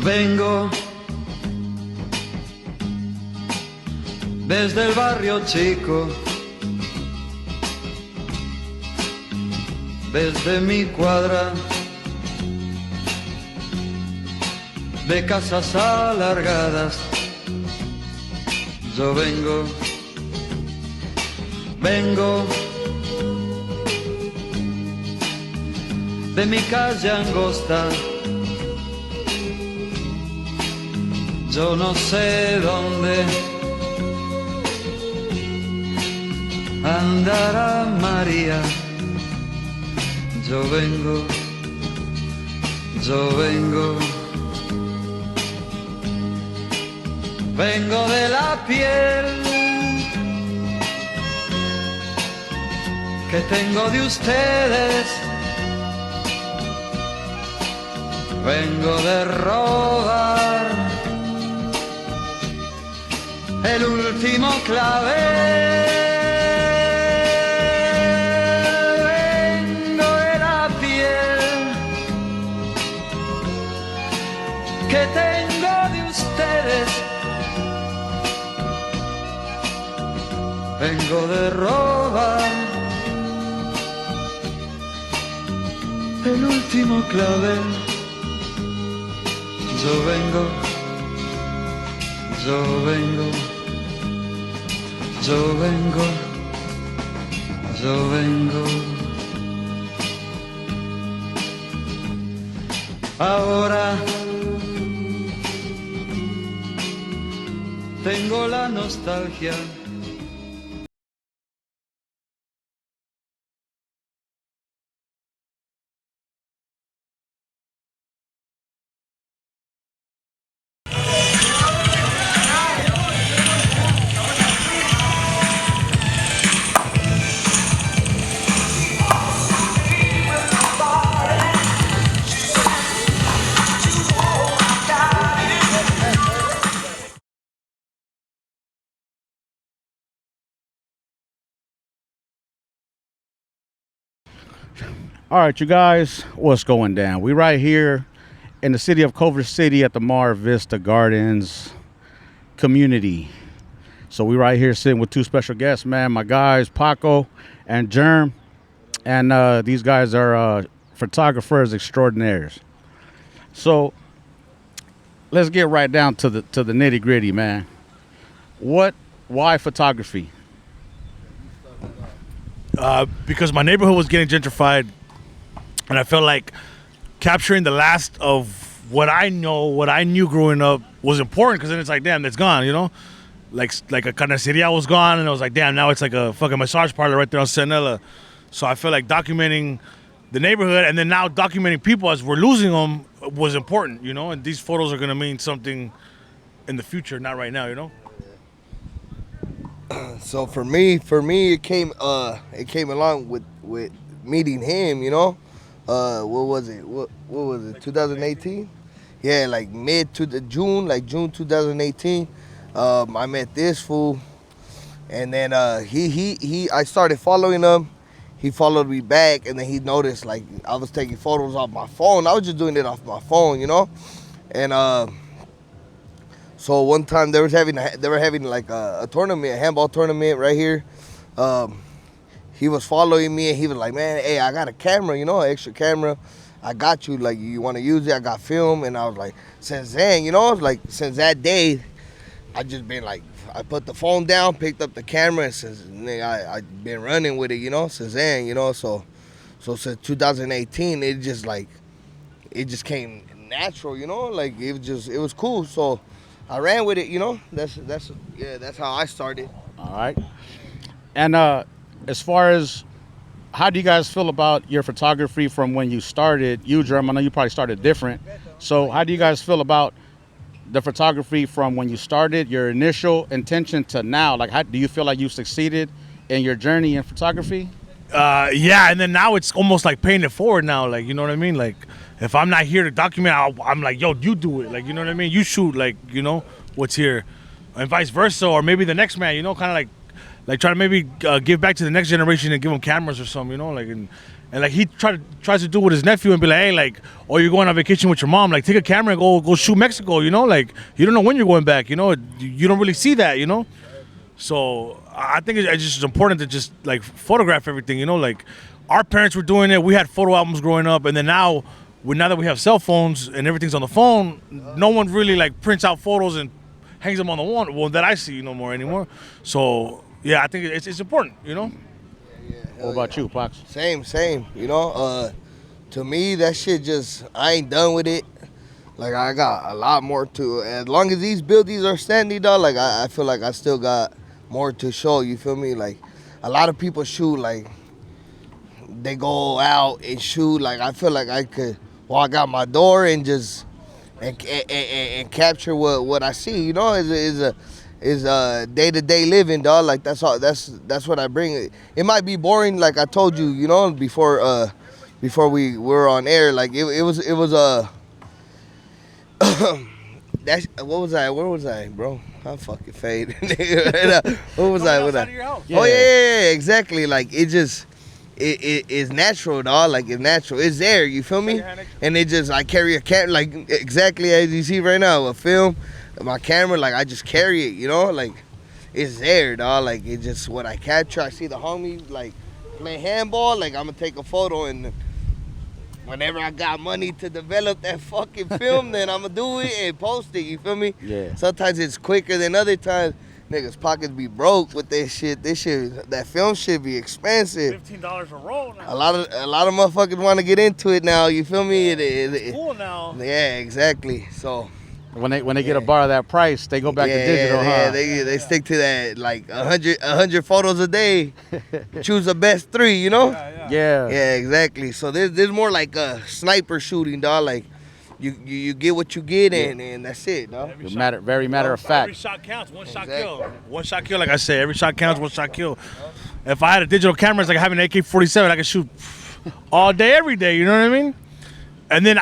Vengo desde el barrio chico, desde mi cuadra de casas alargadas. Yo vengo de mi calle angosta. Yo no sé dónde andará María. Yo vengo de la piel que tengo de ustedes. Vengo de robar el último clavel. Vengo de la piel que tengo de ustedes. Vengo de robar el último clavel. Yo vengo ahora tengo la nostalgia. All right, you guys, what's going down? We right here in the city of Culver City at the Vista Gardens community. So we right here sitting with two special guests, man. My guys, Paco and Germ. And these guys are photographers extraordinaires. So let's get right down to the nitty gritty, man. Why photography? Because my neighborhood was getting gentrified, and I felt like capturing the last of what I knew growing up was important, because then it's like, damn, it's gone, you know? Like a carniceria was gone, and I was like, damn, now it's like a fucking massage parlor right there on Senella. So I feel like documenting the neighborhood and then now documenting people as we're losing them was important, you know? And these photos are gonna mean something in the future, not right now, you know? So for me, it came along with meeting him, you know. What was it? 2018? Yeah, like June 2018. I met this fool, and then I started following him. He followed me back, and then he noticed like I was taking photos off my phone. I was just doing it off my phone, you know, and so one time they were having like a tournament, a handball tournament right here. He was following me, and he was like, man, hey, I got a camera, you know, an extra camera. I got you, like, you want to use it? I got film. And I was like, since then, you know, like, since that day, I just been like, I put the phone down, picked up the camera, and since I've been running with it, you know, since then, you know. So since 2018, it just came natural, you know, like, it was cool. So I ran with it, you know. That's how I started. All right. And as far as, how do you guys feel about your photography from when you started? You, Germ, I know you probably started different. So how do you guys feel about the photography from when you started, your initial intention, to now? Like, how do you feel like you succeeded in your journey in photography? Yeah, and then now it's almost like paying it forward now, like, you know what I mean? Like, if I'm not here to document, I'm like, yo, you do it. Like, you know what I mean? You shoot, like, you know, what's here. And vice versa, or maybe the next man, you know, kind of like try to maybe give back to the next generation and give them cameras or something, you know, like, and And like he tries to do with his nephew and be like, hey, like, oh, you're going on vacation with your mom, like take a camera and go shoot Mexico, you know, like you don't know when you're going back, you know, you don't really see that, you know. So I think it's just important to just like photograph everything, you know, like our parents were doing it. We had photo albums growing up, and then now that we have cell phones and everything's on the phone, no one really like prints out photos and hangs them on the wall. Well, that I see no more anymore. So yeah, I think it's important, you know. What about you, Paco? Same. You know, to me that shit just I ain't done with it. Like I got a lot more to. As long as these buildings are standing, dog, like I feel like I still got more to show. You feel me? Like a lot of people shoot like they go out and shoot. Like I feel like I could walk out my door and just and capture what I see. You know, is day-to-day living, dog. Like that's all. That's what I bring. It might be boring, like I told you, you know, before we were on air. Like it was that's what was I? Where was I, bro? I'm fucking faded. What was I? Oh yeah, exactly. Like it just it is natural, dog. Like it's natural. It's there. You feel me? And it just I carry a camera, like exactly as you see right now, a film. My camera, like I just carry it, you know, like it's there, dog. Like it's just what I capture. I see the homie like playing handball, like I'm gonna take a photo, and whenever I got money to develop that fucking film, then I'm gonna do it and post it. You feel me? Yeah. Sometimes it's quicker than other times. Niggas' pockets be broke with that shit. That film shit be expensive. $15 a roll now. A lot of motherfuckers want to get into it now. You feel me? It's cool now. Yeah, exactly. So. When they get a bar of that price, they go back to digital, huh? Yeah, they stick to that, like 100 photos a day. Choose the best 3, you know? Yeah. Yeah, exactly. So there's more like a sniper shooting, dog. Like you get what you get, and that's it, dog. Very matter of fact. Every shot counts. One shot kill. One shot kill, like I say. Every shot counts. One shot kill. If I had a digital camera, it's like having an AK-47. I could shoot all day, every day. You know what I mean? And then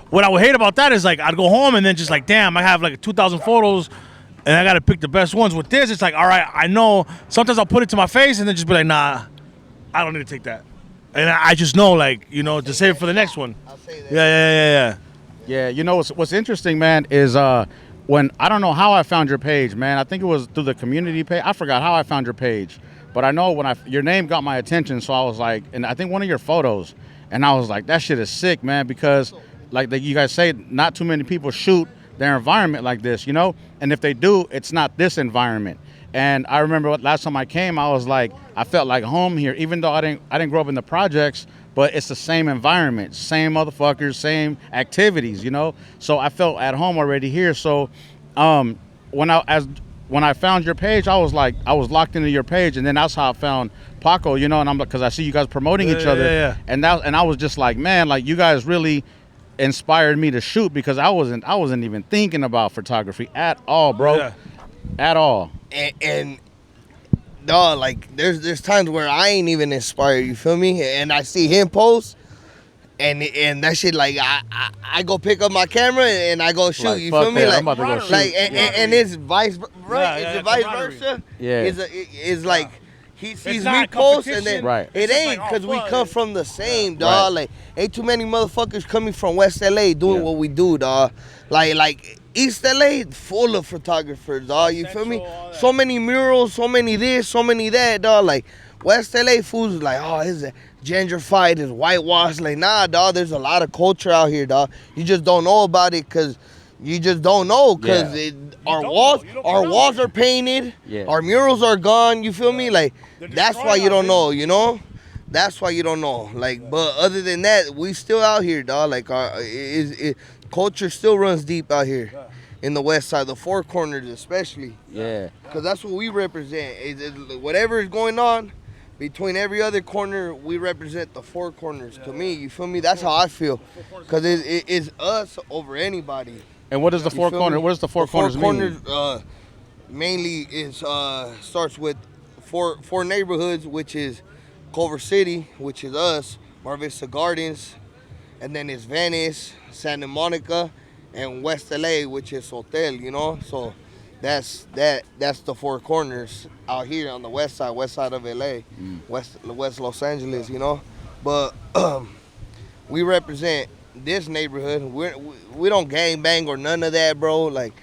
what I would hate about that is like I'd go home and then just like, damn, I have like 2,000 photos and I got to pick the best ones. With this, it's like, all right, I know. Sometimes I'll put it to my face and then just be like, nah, I don't need to take that. And I just know, like, you know, to save it for the next one. I'll say that. Yeah. Yeah, you know what's interesting, man, is when I don't know how I found your page, man. I think it was through the community page. I forgot how I found your page, but I know when your name got my attention, so I was like, and I think one of your photos. And I was like, that shit is sick, man, because like you guys say, not too many people shoot their environment like this, you know? And if they do, it's not this environment. And I remember last time I came, I was like, I felt like home here, even though I didn't grow up in the projects, but it's the same environment, same motherfuckers, same activities, you know? So I felt at home already here. So when I found your page, I was locked into your page, and then that's how I found Paco, you know, and I'm like, because I see you guys promoting each other, and I was just like, man, like you guys really inspired me to shoot, because I wasn't even thinking about photography at all, bro, at all. And dog, like there's times where I ain't even inspired, you feel me? And I see him post, and that shit, like I go pick up my camera and I go shoot, like, you feel me? That, like, I'm about to go shoot. like and it's vice versa. Yeah, it's like he sees me not post, and then Right. it ain't because we come from the same, dog. Like ain't too many motherfuckers coming from West LA doing what we do, dog. Like East LA full of photographers, dog. You feel me? So many murals, so many this, so many that, dog. Like West LA fools is like, oh, it's gentrified, it's whitewashed. Like, nah, dog. There's a lot of culture out here, dog. You just don't know about it because you just don't know, because our walls are painted, our murals are gone. You feel me? Like that's why you don't know, you know. That's why you don't know. Like, but other than that, we still out here, dog. Like, culture still runs deep out here in the West Side, the Four Corners especially. Yeah. Because that's what we represent. Whatever is going on between every other corner, we represent the Four Corners. To me, you feel me? That's how I feel. Because it's us over anybody. And what is the Four Corners? What does the Four Corners mean? Mainly is starts with four neighborhoods, which is Culver City, which is us, Vista Gardens, and then it's Venice, Santa Monica, and West LA, which is Hotel, you know? So that's the Four Corners out here on the west side of LA, West Los Angeles, you know? but we represent this neighborhood. We don't gang bang or none of that, bro. Like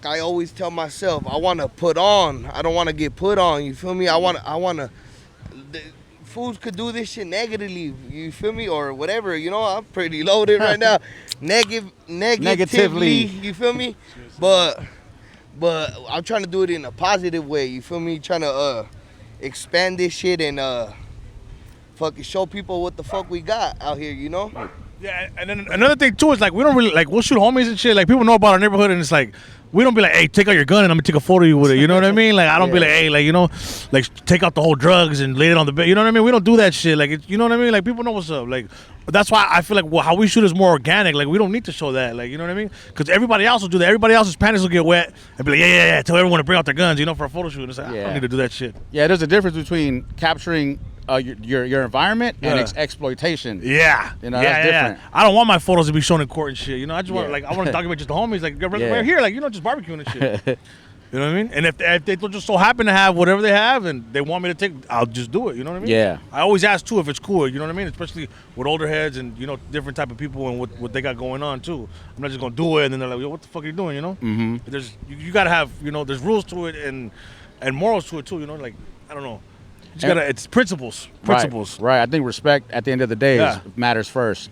I always tell myself, I want to put on. I don't want to get put on. You feel me? I want to. Fools could do this shit negatively. You feel me? Or whatever. You know, I'm pretty loaded right now. Negatively. You feel me? But I'm trying to do it in a positive way. You feel me? Trying to expand this shit and fucking show people what the fuck we got out here. You know? Yeah, and then another thing too is like we don't really like we'll shoot homies and shit. Like people know about our neighborhood, and it's like we don't be like, hey, take out your gun and I'm gonna take a photo of you with it. You know what I mean? Like I don't be like, hey, like like take out the whole drugs and lay it on the bed. You know what I mean? We don't do that shit. Like you know what I mean? Like people know what's up. Like that's why I feel like how we shoot is more organic. Like we don't need to show that. Like you know what I mean? Because everybody else will do that. Everybody else's pants will get wet and be like, yeah. Tell everyone to bring out their guns. You know, for a photo shoot. And it's like I don't need to do that shit. Yeah, there's a difference between capturing your environment and exploitation. Yeah, you know, that's different. I don't want my photos to be shown in court and shit. You know, I just want I want to document just the homies, like right here, like just barbecuing and shit. You know what I mean? And if they just so happen to have whatever they have and they want me to take, I'll just do it. You know what I mean? Yeah. I always ask too if it's cool. You know what I mean? Especially with older heads and different type of people and what they got going on too. I'm not just gonna do it and then they're like, yo, what the fuck are you doing? You know? Mm-hmm. There's you gotta have there's rules to it and morals to it too. You know, like I don't know. It's principles. Right. I think respect at the end of the day matters first.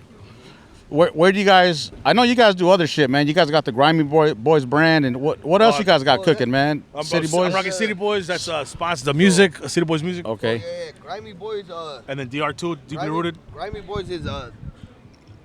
Where do you guys? I know you guys do other shit, man. You guys got the Grimy Boys brand, and what else you guys got cooking, man? City Boys. I'm rocking City Boys. That's sponsors the music, City Boys music. Okay. Yeah. Grimy Boys. And then DR2, deeply rooted. Grimy Boys is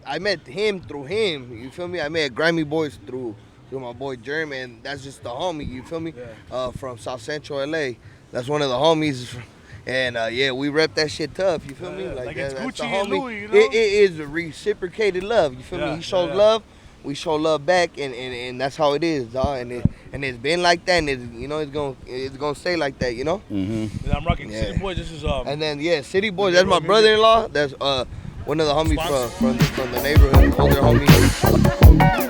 I met him through him. You feel me? I met Grimy Boys through my boy Germ, and that's just the homie. You feel me? Yeah. From South Central LA. That's one of the homies. And we rep that shit tough, you feel me? Like that's it's Gucci the and homie. Louis, It is a reciprocated love, you feel me? He shows love, we show love back, and that's how it is, dog. And it's been like that, and it's gonna stay like that, you know. Mm-hmm. And I'm rocking City Boys. This is And then City Boys. That's my brother-in-law. That's one of the homies from the neighborhood, older homies.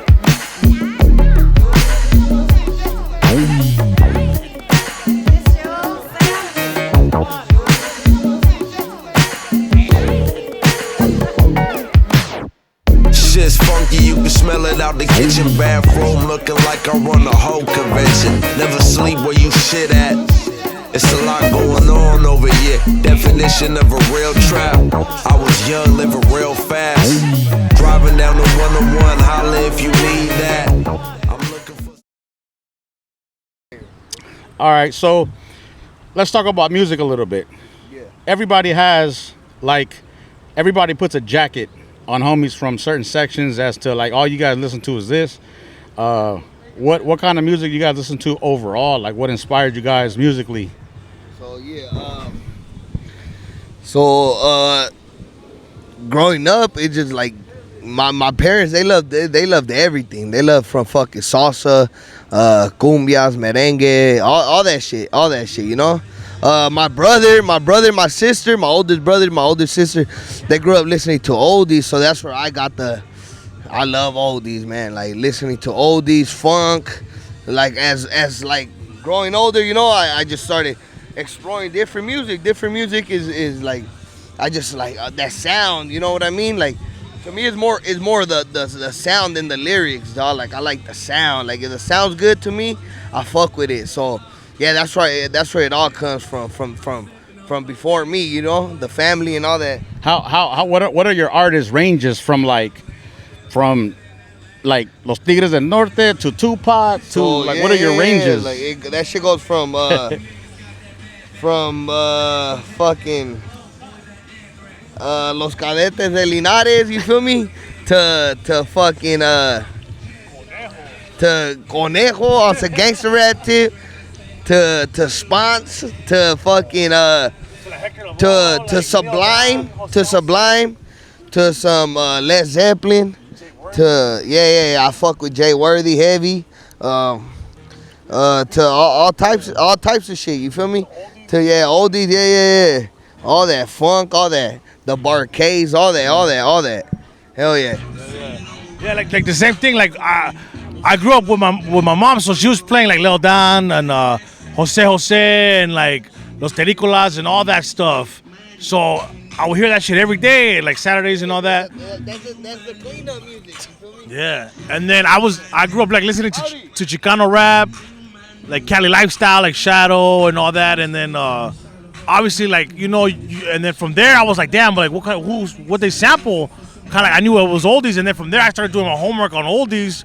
Shit's funky, you can smell it out the kitchen bathroom, looking like I run a whole convention. Never sleep where you shit at. It's a lot going on over here. Definition of a real trap. I was young, living real fast. Driving down the 101, holla if you need that. I'm looking for. All right, so let's talk about music a little bit. Yeah. Everybody puts a jacket on homies from certain sections as to like all you guys listen to is this. What kind of music you guys listen to overall? Like what inspired you guys musically? Growing up, it's just like my parents, they loved everything. They loved from fucking salsa, cumbias, merengue, all that shit, you know. My brother, my sister, my oldest brother, my older sister, they grew up listening to oldies, so that's where I love oldies, man. Like listening to oldies, funk. Like as like growing older, you know, I just started exploring different music. Different music is like, I just like that sound, you know what I mean? Like to me, it's more the sound than the lyrics, dog. Like I like the sound. Like if the sound's good to me, I fuck with it. So yeah, that's right. That's where it all comes from before me, you know, the family and all that. What are your artist ranges from like Los Tigres del Norte to Tupac to what are your ranges? Like that shit goes from fucking Los Cadetes de Linares, you feel me? To fucking to Conejo on some gangster rap tip. To Spons, to fucking to Sublime, to some Led Zeppelin, to I fuck with Jay Worthy heavy, to all types of shit. You feel me? To oldies, all that funk, all that, the Barcades, all that. Hell yeah. Yeah, like the same thing. Like I grew up with my mom, so she was playing like Lil Don and Jose and like Los Terrícolas and all that stuff. So I would hear that shit every day, like Saturdays and all that. That's the cleanup music. You feel me? Yeah, and then I grew up like listening to Chicano rap, like Cali lifestyle, like Shadow and all that, and then obviously like and then from there I was like, damn, but like what they sample, kind of I knew it was oldies, and then from there I started doing my homework on oldies,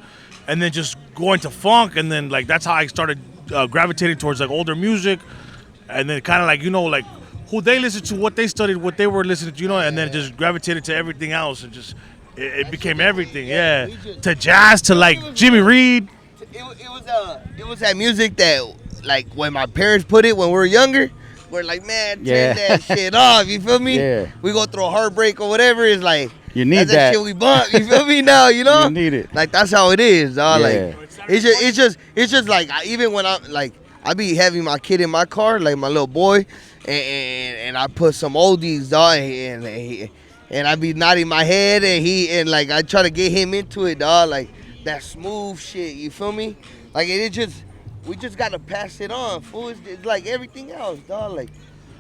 and then just going to funk, and then like that's how I started gravitating towards like older music, and then kind of like like who they listened to, what they studied, what they were listening to, and then just gravitated to everything else, and just it became everything, yeah. To jazz, to like Jimmy Reed. It was that music that, like, when my parents put it when we were younger, we're like, man, turn that shit off. You feel me? Yeah. We go through a heartbreak or whatever. It's like You need that's that. shit we bump. You feel me now? You know? You need it. Like that's how it is, dog. Yeah. Like it's just like even when I'm like I be having my kid in my car, like my little boy, and I put some oldies, dog, and I be nodding my head, and like I try to get him into it, dog, like that smooth shit. You feel me? Like we just gotta pass it on, fool. It's like everything else, dog. Like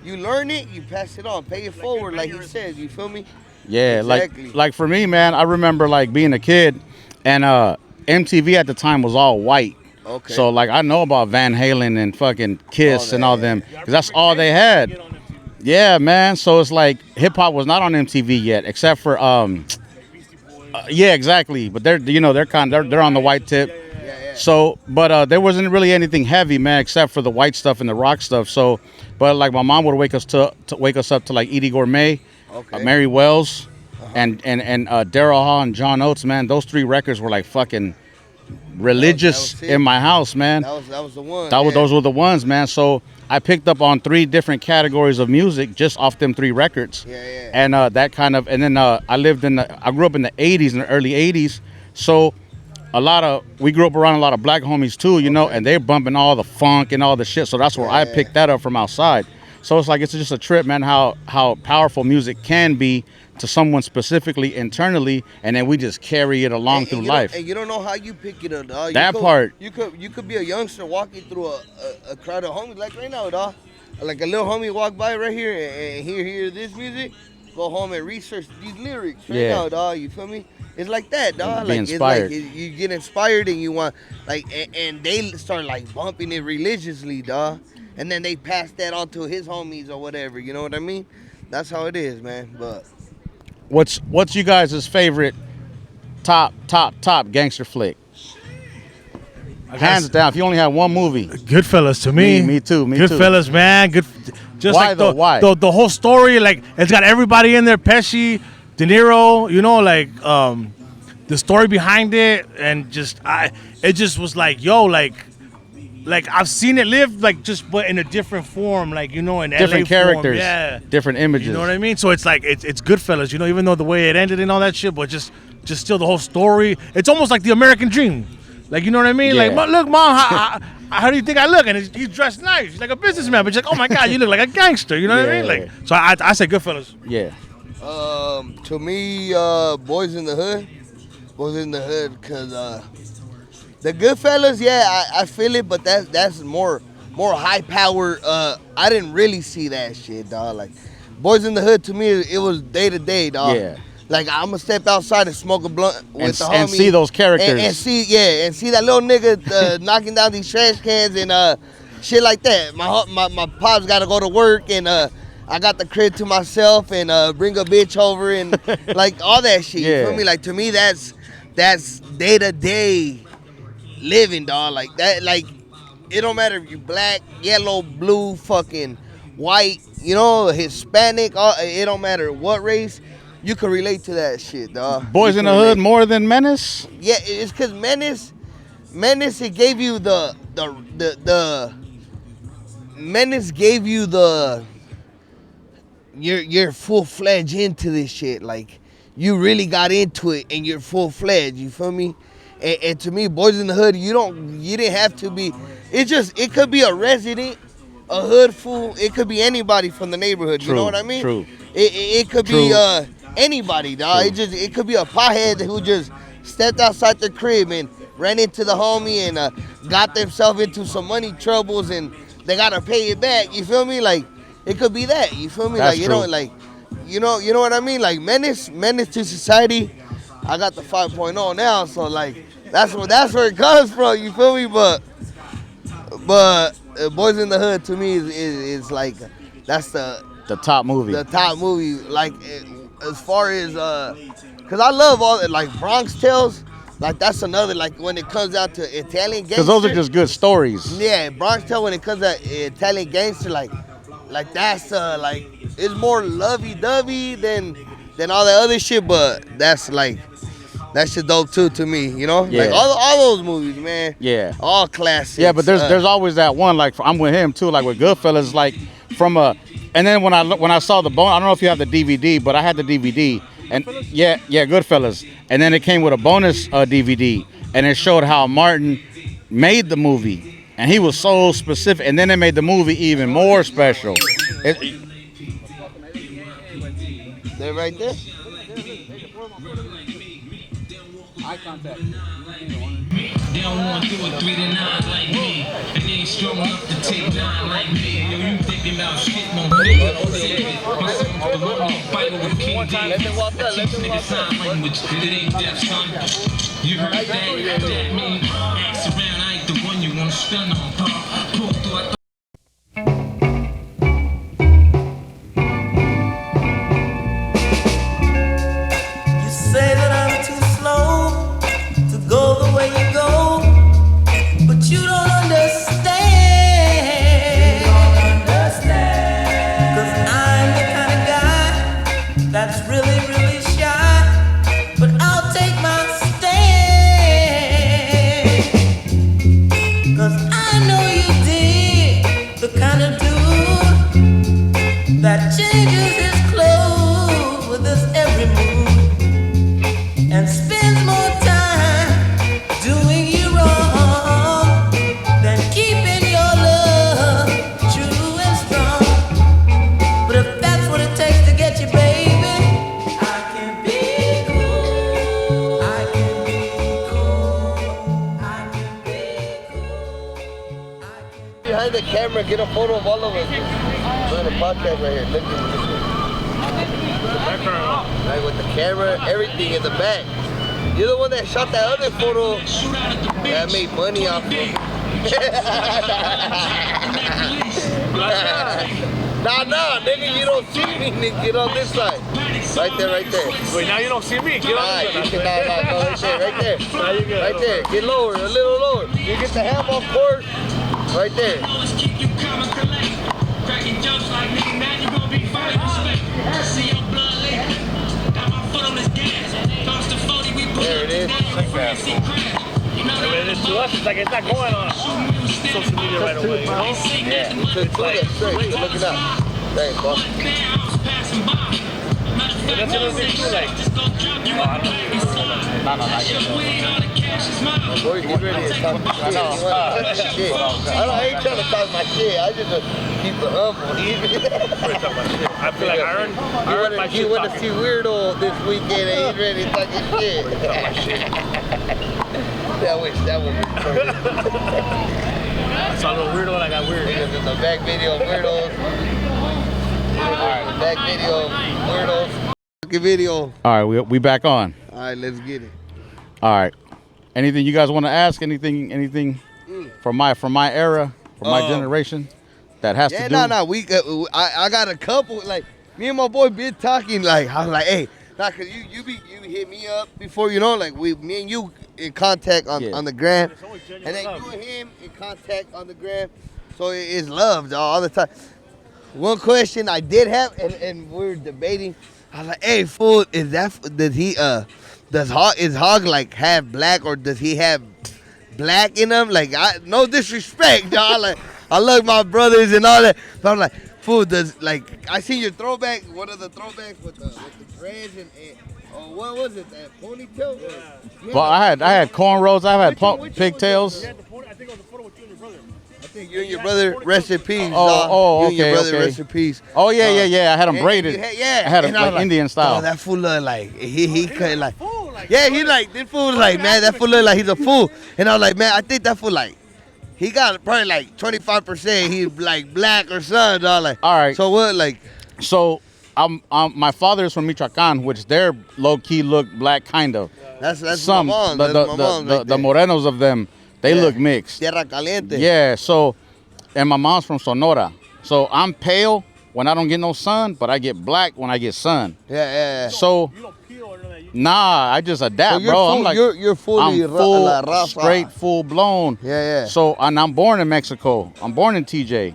you learn it, you pass it on, pay it forward, like he said. You feel me? Yeah, Exactly. like for me, man, I remember like being a kid, and MTV at the time was all white. Okay. So like I know about Van Halen and fucking Kiss All and all that. them, because that's all they had. Yeah, man. So it's like hip hop was not on MTV yet, except for yeah, exactly. But they're they're on the white tip. Yeah. So, but there wasn't really anything heavy, man, except for the white stuff and the rock stuff. So, but like my mom would wake us up to like Edie Gourmet, Okay. Mary Wells, and Daryl Hall and John Oates, man. Those three records were like fucking religious that was it. in my house, man. That was the one. Those were the ones, man. So I picked up on 3 different categories of music just off them 3 records. Yeah. And that kind of, and then I grew up in the 80s, in the early 80s. So we grew up around a lot of black homies too, and they're bumping all the funk and all the shit. So that's where I picked that up from outside. So it's like, it's just a trip, man, how powerful music can be to someone specifically internally, and then we just carry it along through life. And you don't know how you pick it up, dog. You could be a youngster walking through a crowd of homies like right now, dog. Like a little homie walk by right here and hear this music, go home and research these lyrics right now, dog. You feel me? It's like that, dog. Be inspired. It's like you get inspired and you want and they start like bumping it religiously, dog. And then they pass that on to his homies or whatever. You know what I mean? That's how it is, man. But What's you guys' favorite top gangster flick? Hands down. If you only had one movie. Goodfellas to me. Me too. Goodfellas, man. Good. Just Why like though? Why? The whole story, like it's got everybody in there. Pesci, De Niro. Like the story behind it, and it just was like, yo, like I've seen it live, like just but in a different form, like in Different LA characters, form. Yeah, different images. You know what I mean? So it's like it's Goodfellas, even though the way it ended and all that shit, but just still the whole story. It's almost like the American dream, like you know what I mean? Yeah. Like, look, mom, how do you think I look? And he's dressed nice, he's like a businessman, but she's like, oh my god, you look like a gangster. You know what I mean? Like, so I say Goodfellas. Yeah. to me, Boys in the Hood, cause the Goodfellas, I feel it, but that's more high power. I didn't really see that shit, dog. Like Boys in the Hood, to me, it was day to day, dog. Yeah. Like I'm gonna step outside and smoke a blunt with the homie and see those characters and see that little nigga knocking down these trash cans and shit like that. My pops gotta go to work and I got the crib to myself and bring a bitch over and like all that shit. Yeah. You feel me? Like to me, that's day to day living, dog. Like that, like it don't matter if you black, yellow, blue, fucking white, Hispanic, it don't matter what race, you can relate to that shit, dog. Boys in the Hood more than Menace? Yeah, it's cause Menace it gave you the Menace gave you you're full-fledged into this shit. Like you really got into it and you're full-fledged, you feel me? And to me, Boys in the Hood, you didn't have to be. It could be a resident, a hood fool. It could be anybody from the neighborhood. True, you know what I mean? true. It could True. be anybody, dog. It could be a pothead who just stepped outside the crib and ran into the homie and got themselves into some money troubles and they gotta pay it back. You feel me? Like it could be that. You feel me? That's like true. like you know what I mean? Like menace to society. I got the 5.0 now, so like that's where it comes from. You feel me? But Boys in the Hood to me is like that's The top movie. the top movie. Like as far as cause I love all like Bronx Tales. Like that's another like when it comes out to Italian gangster. Because those are just good stories. Yeah, Bronx Tale when it comes to Italian gangster, like that's like it's more lovey-dovey than all the other shit, but that's shit dope too to me, you know? Yeah. Like all those movies, man. Yeah. All classics. Yeah, but there's always that one, like I'm with him too, like with Goodfellas, like from a, and then when I saw the bone, I don't know if you have the DVD, but I had the DVD, and yeah, Goodfellas, and then it came with a bonus DVD, and it showed how Martin made the movie, and he was so specific, and then they made the movie even more special. They're right there. Eye contact. They don't want to do it 3 to 9 like me. And they ain't strong enough to take 9 like me. Yo, you thinking about shit, no nigga. My songs the one with Bible with King David. I teach niggas sign language, it ain't deaf, son. You heard that mean? Ask around, I ain't the one you want to stun on, pop. Pull through, I You say that I'm too slow to go the way you go, but you don't understand. 'Cause I'm the kind of guy that's really, really shy, but I'll take my stand. 'Cause I know you dig the kind of dude that changes his clothes with his every move and spends more time doing you wrong than keeping your love true and strong. But if that's what it takes to get you, baby, I can be cool. I can be cool. I can be cool. Behind the camera, get a photo of all of us. We're on a podcast right here. Look at this. Like with the camera, everything in the back. You're the one that shot that other photo that made money off of. Nah, nigga, you don't see me, nigga. Get on this side. Right there. Wait, now you don't see me. Get on Nah, this you one. can no, right there. Now you good. Right there. Get lower, a little lower. You get the ham off course. Right there. always keep you calm and collect. Cracking jokes like nigga, now you gon' be fighting respect. See your blood later. Got my foot on this gas. Toss the 40, we pull There up. it is. Now your friends see crash. You know I mean, it's to us, it's like it's not going on social media right away, you know? Yeah, it's like straight. Good looking up. Thanks, boss. But that's another thing too, like, Boy, get ready to talk my shit. You wanna talk my shit. I ain't trying to talk my shit. I just keep it humble. I feel like I earned my shit. You want to see Weirdo this weekend and he's ready to talk his shit. That was I saw a little weirdo and I got weird. Niggas in the back video of Weirdos. Alright, back video of Weirdos. Video. All right, we back on. Alright, let's get it. All right. Anything you guys want to ask? Anything from my era, from my generation that has to do? No. I got a couple. Like me and my boy been talking. Like I was like, hey, nah, cause you hit me up before, you know, like me and you in contact on the gram, and then you and him in contact on the gram. So it's love all the time. One question I did have, and we were debating. I was like, hey, fool, is Hog like half black, or does he have black in him? Like, no disrespect, dog. Like, I love my brothers and all that. But I'm like, fool, I seen your throwback, one of the throwbacks with the dreads and what was it, that ponytail? Yeah. Well, I had cornrows. I've had pigtails. I think it was a photo with you and your brother. I think you and your brother, rest in peace. Oh, you and your okay, brother, okay. rest in peace. Oh yeah. I had them braided. Yeah, I had them and I was like Indian style. Oh, that fool look like he could like. Yeah, he like this fool was like, man, that fool look like he's a fool. And I was like, man, I think that fool like he got probably like 25%. He's like black or something. Dog. Like, all right. So what, like? So my father is from Michoacan, which they're low key look black, kind of. That's Some my mom. the That's my mom the, right the there. morenos of them, they Yeah. look mixed. Tierra Caliente. Yeah. So, and my mom's from Sonora, so I'm pale when I don't get no sun, but I get black when I get sun. Yeah. So, nah, I just adapt, So you're bro. full- I'm like, you're fully I'm full, la raza. straight, full blown. Yeah. So, and I'm born in Mexico. I'm born in TJ.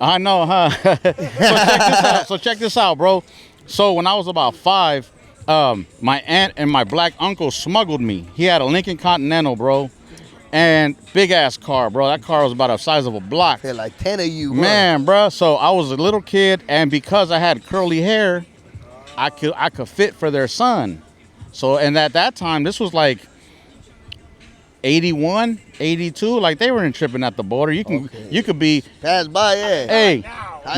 I know, huh? So check this out, bro. So when I was about 5, my aunt and my black uncle smuggled me. He had a Lincoln Continental, bro, and big ass car, bro. That car was about the size of a block. Yeah, like 10 of you, bro. Man, bro. So I was a little kid, and because I had curly hair, I could fit for their son. So, and at that time, this was like 81, 82. Like they weren't tripping at the border. You could be, Pass by, yeah. hey,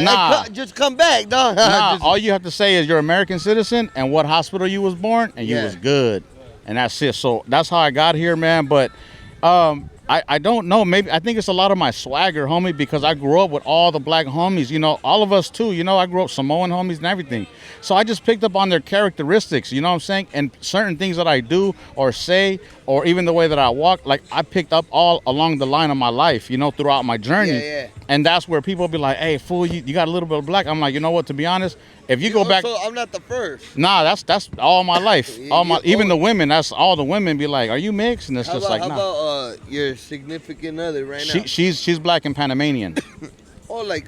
nah. Just come back, dog. Nah, Just- all you have to say is you're American citizen and what hospital you was born, and you Yeah. was good, and that's it. So that's how I got here, man. But I don't know. Maybe I think it's a lot of my swagger, homie, because I grew up with all the black homies. You know, all of us too. You know, I grew up Samoan homies and everything. So I just picked up on their characteristics. You know what I'm saying? And certain things that I do or say, or even the way that I walk, like I picked up all along the line of my life. You know, throughout my journey. Yeah. And that's where people be like, "Hey, fool, you got a little bit of black." I'm like, you know what? To be honest, if you go back, So I'm not the first. nah, that's all my life. Even Oh. the women. That's all the women be like, "Are you mixed?" And it's How just about, like, how nah. about your significant other right now? She's black and Panamanian. Oh, like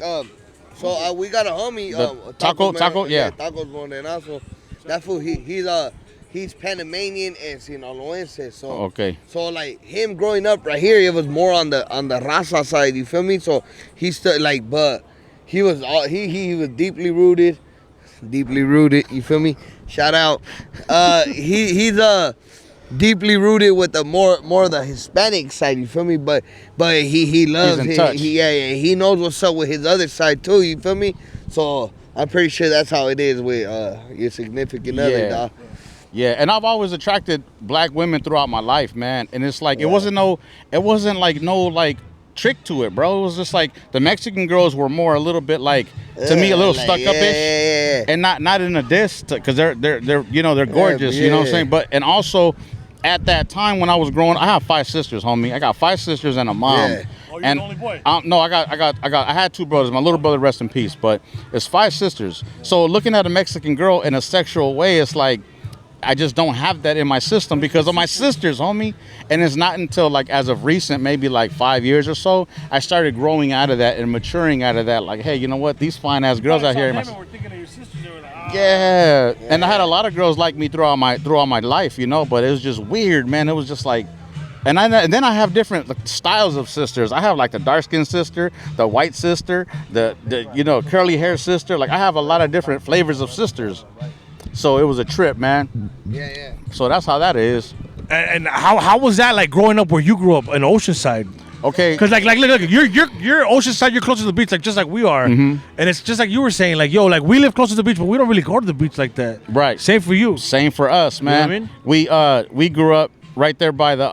so we got a homie. The Taco, yeah. Taco's Morenazo. That fool, he's Panamanian and Sinaloense. So Okay. So like him growing up right here, it was more on the raza side. You feel me? So he still like, but he was he was deeply rooted. You feel me? Shout out. He's deeply rooted with the more of the Hispanic side. You feel me? But he loves in it. touch. He knows what's up with his other side too. You feel me? So I'm pretty sure that's how it is with your significant other, Yeah. dog. Yeah, and I've always attracted black women throughout my life, man. And it's like it wasn't like no trick to it, bro. It was just like the Mexican girls were more a little bit like, to me, a little Like, stuck up ish. yeah. And not in a diss, because they're you know, they're gorgeous. You know what I'm yeah. saying? But and also at that time when I was growing, I have 5 sisters, homie. I got 5 sisters and a mom. Yeah. Oh, you're And the only boy? no, I had 2 brothers. My little brother, rest in peace. But it's 5 sisters. So looking at a Mexican girl in a sexual way, it's like I just don't have that in my system because of my sisters, homie. And it's not until like as of recent, maybe like 5 years or so, I started growing out of that and maturing out of that. Like, hey, you know what? These fine ass girls out here. We're thinking of your sisters. They were like, ah. Yeah. And I had a lot of girls like me throughout my life, you know. But it was just weird, man. It was just like. And then I have different styles of sisters. I have like the dark skinned sister, the white sister, the you know, curly hair sister. Like I have a lot of different flavors of sisters. So it was a trip, man. Yeah. So that's how that is. And how was that like growing up where you grew up in Oceanside? Okay. Cause like look, you're Oceanside, you're close to the beach, like just like we are, and it's just like you were saying, like yo, like we live close to the beach, but we don't really go to the beach like that. Right. Same for you. Same for us, know what I man. mean? We grew up right there by the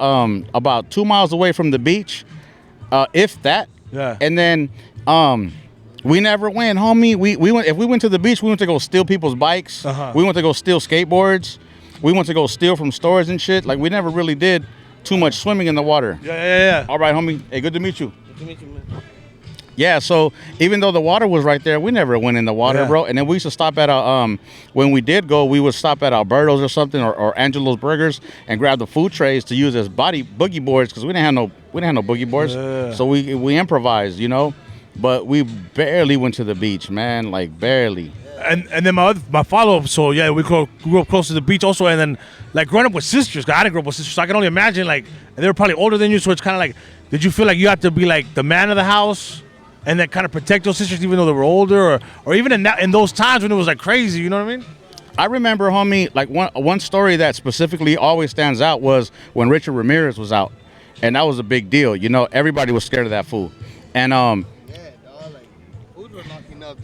about 2 miles away from the beach, if that. Yeah. And then we never went, homie. We went, if we went to the beach, we went to go steal people's bikes. Uh-huh. We went to go steal skateboards. We went to go steal from stores and shit. Like we never really did too much swimming in the water. Yeah. All right, homie. Hey, good to meet you. Good to meet you, man. Yeah, so even though the water was right there, we never went in the water, Yeah. bro. And then we used to stop at when we did go, we would stop at Alberto's or something, or Angelo's Burgers, and grab the food trays to use as boogie boards because we didn't have no boogie boards. Yeah. So we improvised, you know. But we barely went to the beach, man, like barely. And then my follow up. So yeah, we grew up close to the beach also, and then like growing up with sisters. 'Cause I didn't grow up with sisters, so I can only imagine like, and they were probably older than you, so it's kind of like, did you feel like you had to be like the man of the house? And then kind of protect those sisters even though they were older, or even in those times when it was like crazy, you know what I mean? I remember, homie, like one story that specifically always stands out was when Richard Ramirez was out, and that was a big deal. You know, everybody was scared of that fool, and Yeah, dog. Like foods were locking up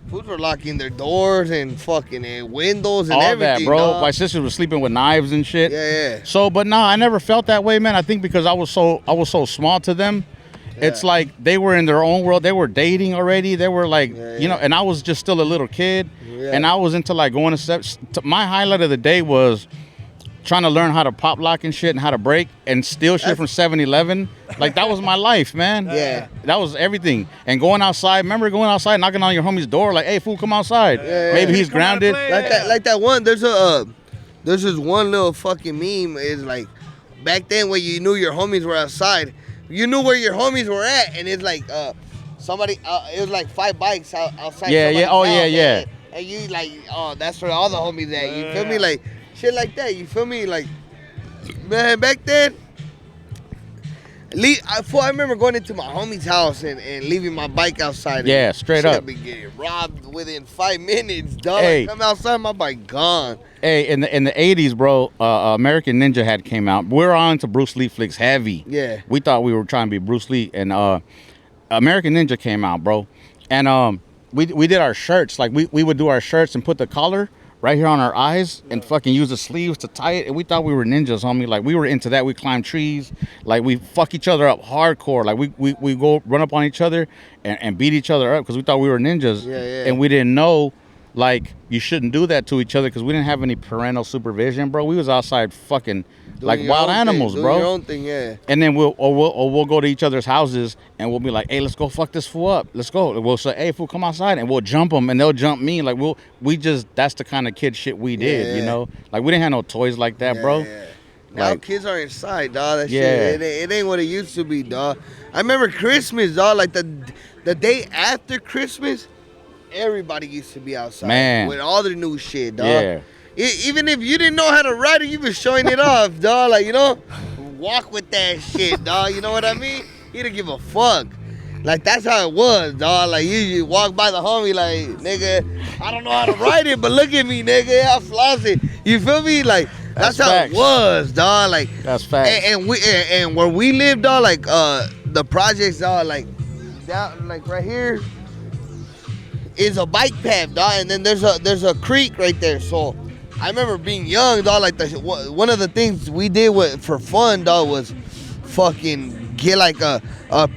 foods were locking their doors and fucking windows and all everything. that, bro. dog. My sisters were sleeping with knives and shit. Yeah. So, but no, I never felt that way, man. I think because I was so small to them, It's like they were in their own world. They were dating already. They were like, Yeah, you know, yeah. and I was just still a little kid. Yeah. And I was into like going to steps. My highlight of the day was trying to learn how to pop lock and shit and how to break and steal shit from 7-Eleven. Like, that was my life, man. Yeah. That was everything. And going outside, remember going outside, knocking on your homie's door, like, hey, fool, come outside. Yeah, Maybe yeah. he's grounded. Like that one. There's this one little fucking meme. Is like back then when you knew your homies were outside, you knew where your homies were at, and it's like somebody. It was like 5 bikes outside. Yeah, yeah. somebody's Oh, house, yeah, yeah. And you like, oh, that's where all the homies at. You feel me? Like shit like that. You feel me? Like, man, back then. I remember going into my homie's house and leaving my bike outside. Yeah, and straight shit up. Be getting robbed within 5 minutes, dog. Hey. Like, come outside, my bike gone. Hey, in the 80s, bro, American Ninja had came out. We're on to Bruce Lee flicks heavy. Yeah. We thought we were trying to be Bruce Lee, and American Ninja came out, bro. And we did our shirts. Like, we would do our shirts and put the collar right here on our eyes and fucking use the sleeves to tie it. And we thought we were ninjas, homie. Like, we were into that. We climbed trees. Like, we fuck each other up hardcore. Like, we go run up on each other and beat each other up because we thought we were ninjas. Yeah, yeah. And we didn't know, like, you shouldn't do that to each other because we didn't have any parental supervision, bro. We was outside fucking like Doing your wild own animals, thing, bro. Doing your own thing, yeah. And then we'll go to each other's houses and we'll be like, hey, let's go fuck this fool up. Let's go. We'll say, hey, fool, come outside, and we'll jump them and they'll jump me. Like, that's the kind of kid shit we did, you Yeah. know? Like, we didn't have no toys like that, Yeah, bro. yeah. Now Like- kids are inside, dog. That Yeah. shit, it ain't what it used to be, dog. I remember Christmas, dog. Like the day after Christmas, everybody used to be outside, Man. with all their new shit, dog. Yeah. Even if you didn't know how to ride it, you was showing it off, dog. Like, you know, walk with that shit, dog. You know what I mean? You didn't give a fuck. Like, that's how it was, dog. Like, you walk by the homie, like, nigga, I don't know how to ride it, but look at me, nigga, I floss it. You feel me? Like, that's how facts. it was, dog. Like, That's facts. and where we lived, dog, like, the projects, dog, like, down, like, right here is a bike path, dog, and then there's a creek right there. So I remember being young, dog. Like, one of the things we did for fun, dog, was fucking get like a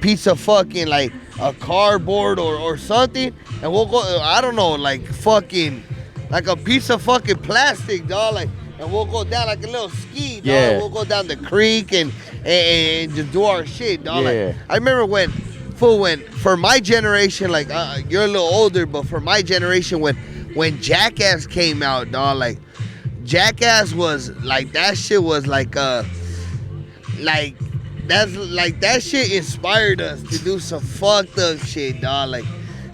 piece of fucking like a cardboard or something, and we'll go. I don't know, like fucking like a piece of fucking plastic, dog. Like, and we'll go down like a little ski, dog. Yeah. We'll go down the creek and just do our shit, dog. Yeah. Like, I remember when for my generation, like you're a little older, but for my generation, when Jackass came out, dog, like Jackass was like, that shit was like like that shit inspired us to do some fucked up shit, dog.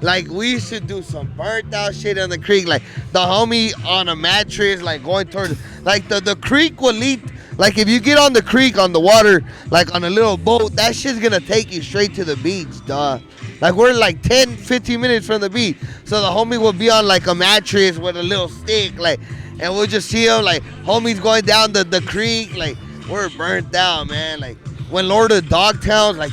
Like we used to do some burnt out shit on the creek, like the homie on a mattress, like going toward, like the creek will lead. Like, if you get on the creek, on the water, like on a little boat, that shit's gonna take you straight to the beach, dog. Like, we're like 10, 15 minutes from the beach. So the homie will be on like a mattress with a little stick, like, and we'll just see him, like, homies going down the creek, like, we're burnt out, man. Like, when Lord of Dogtowns, like,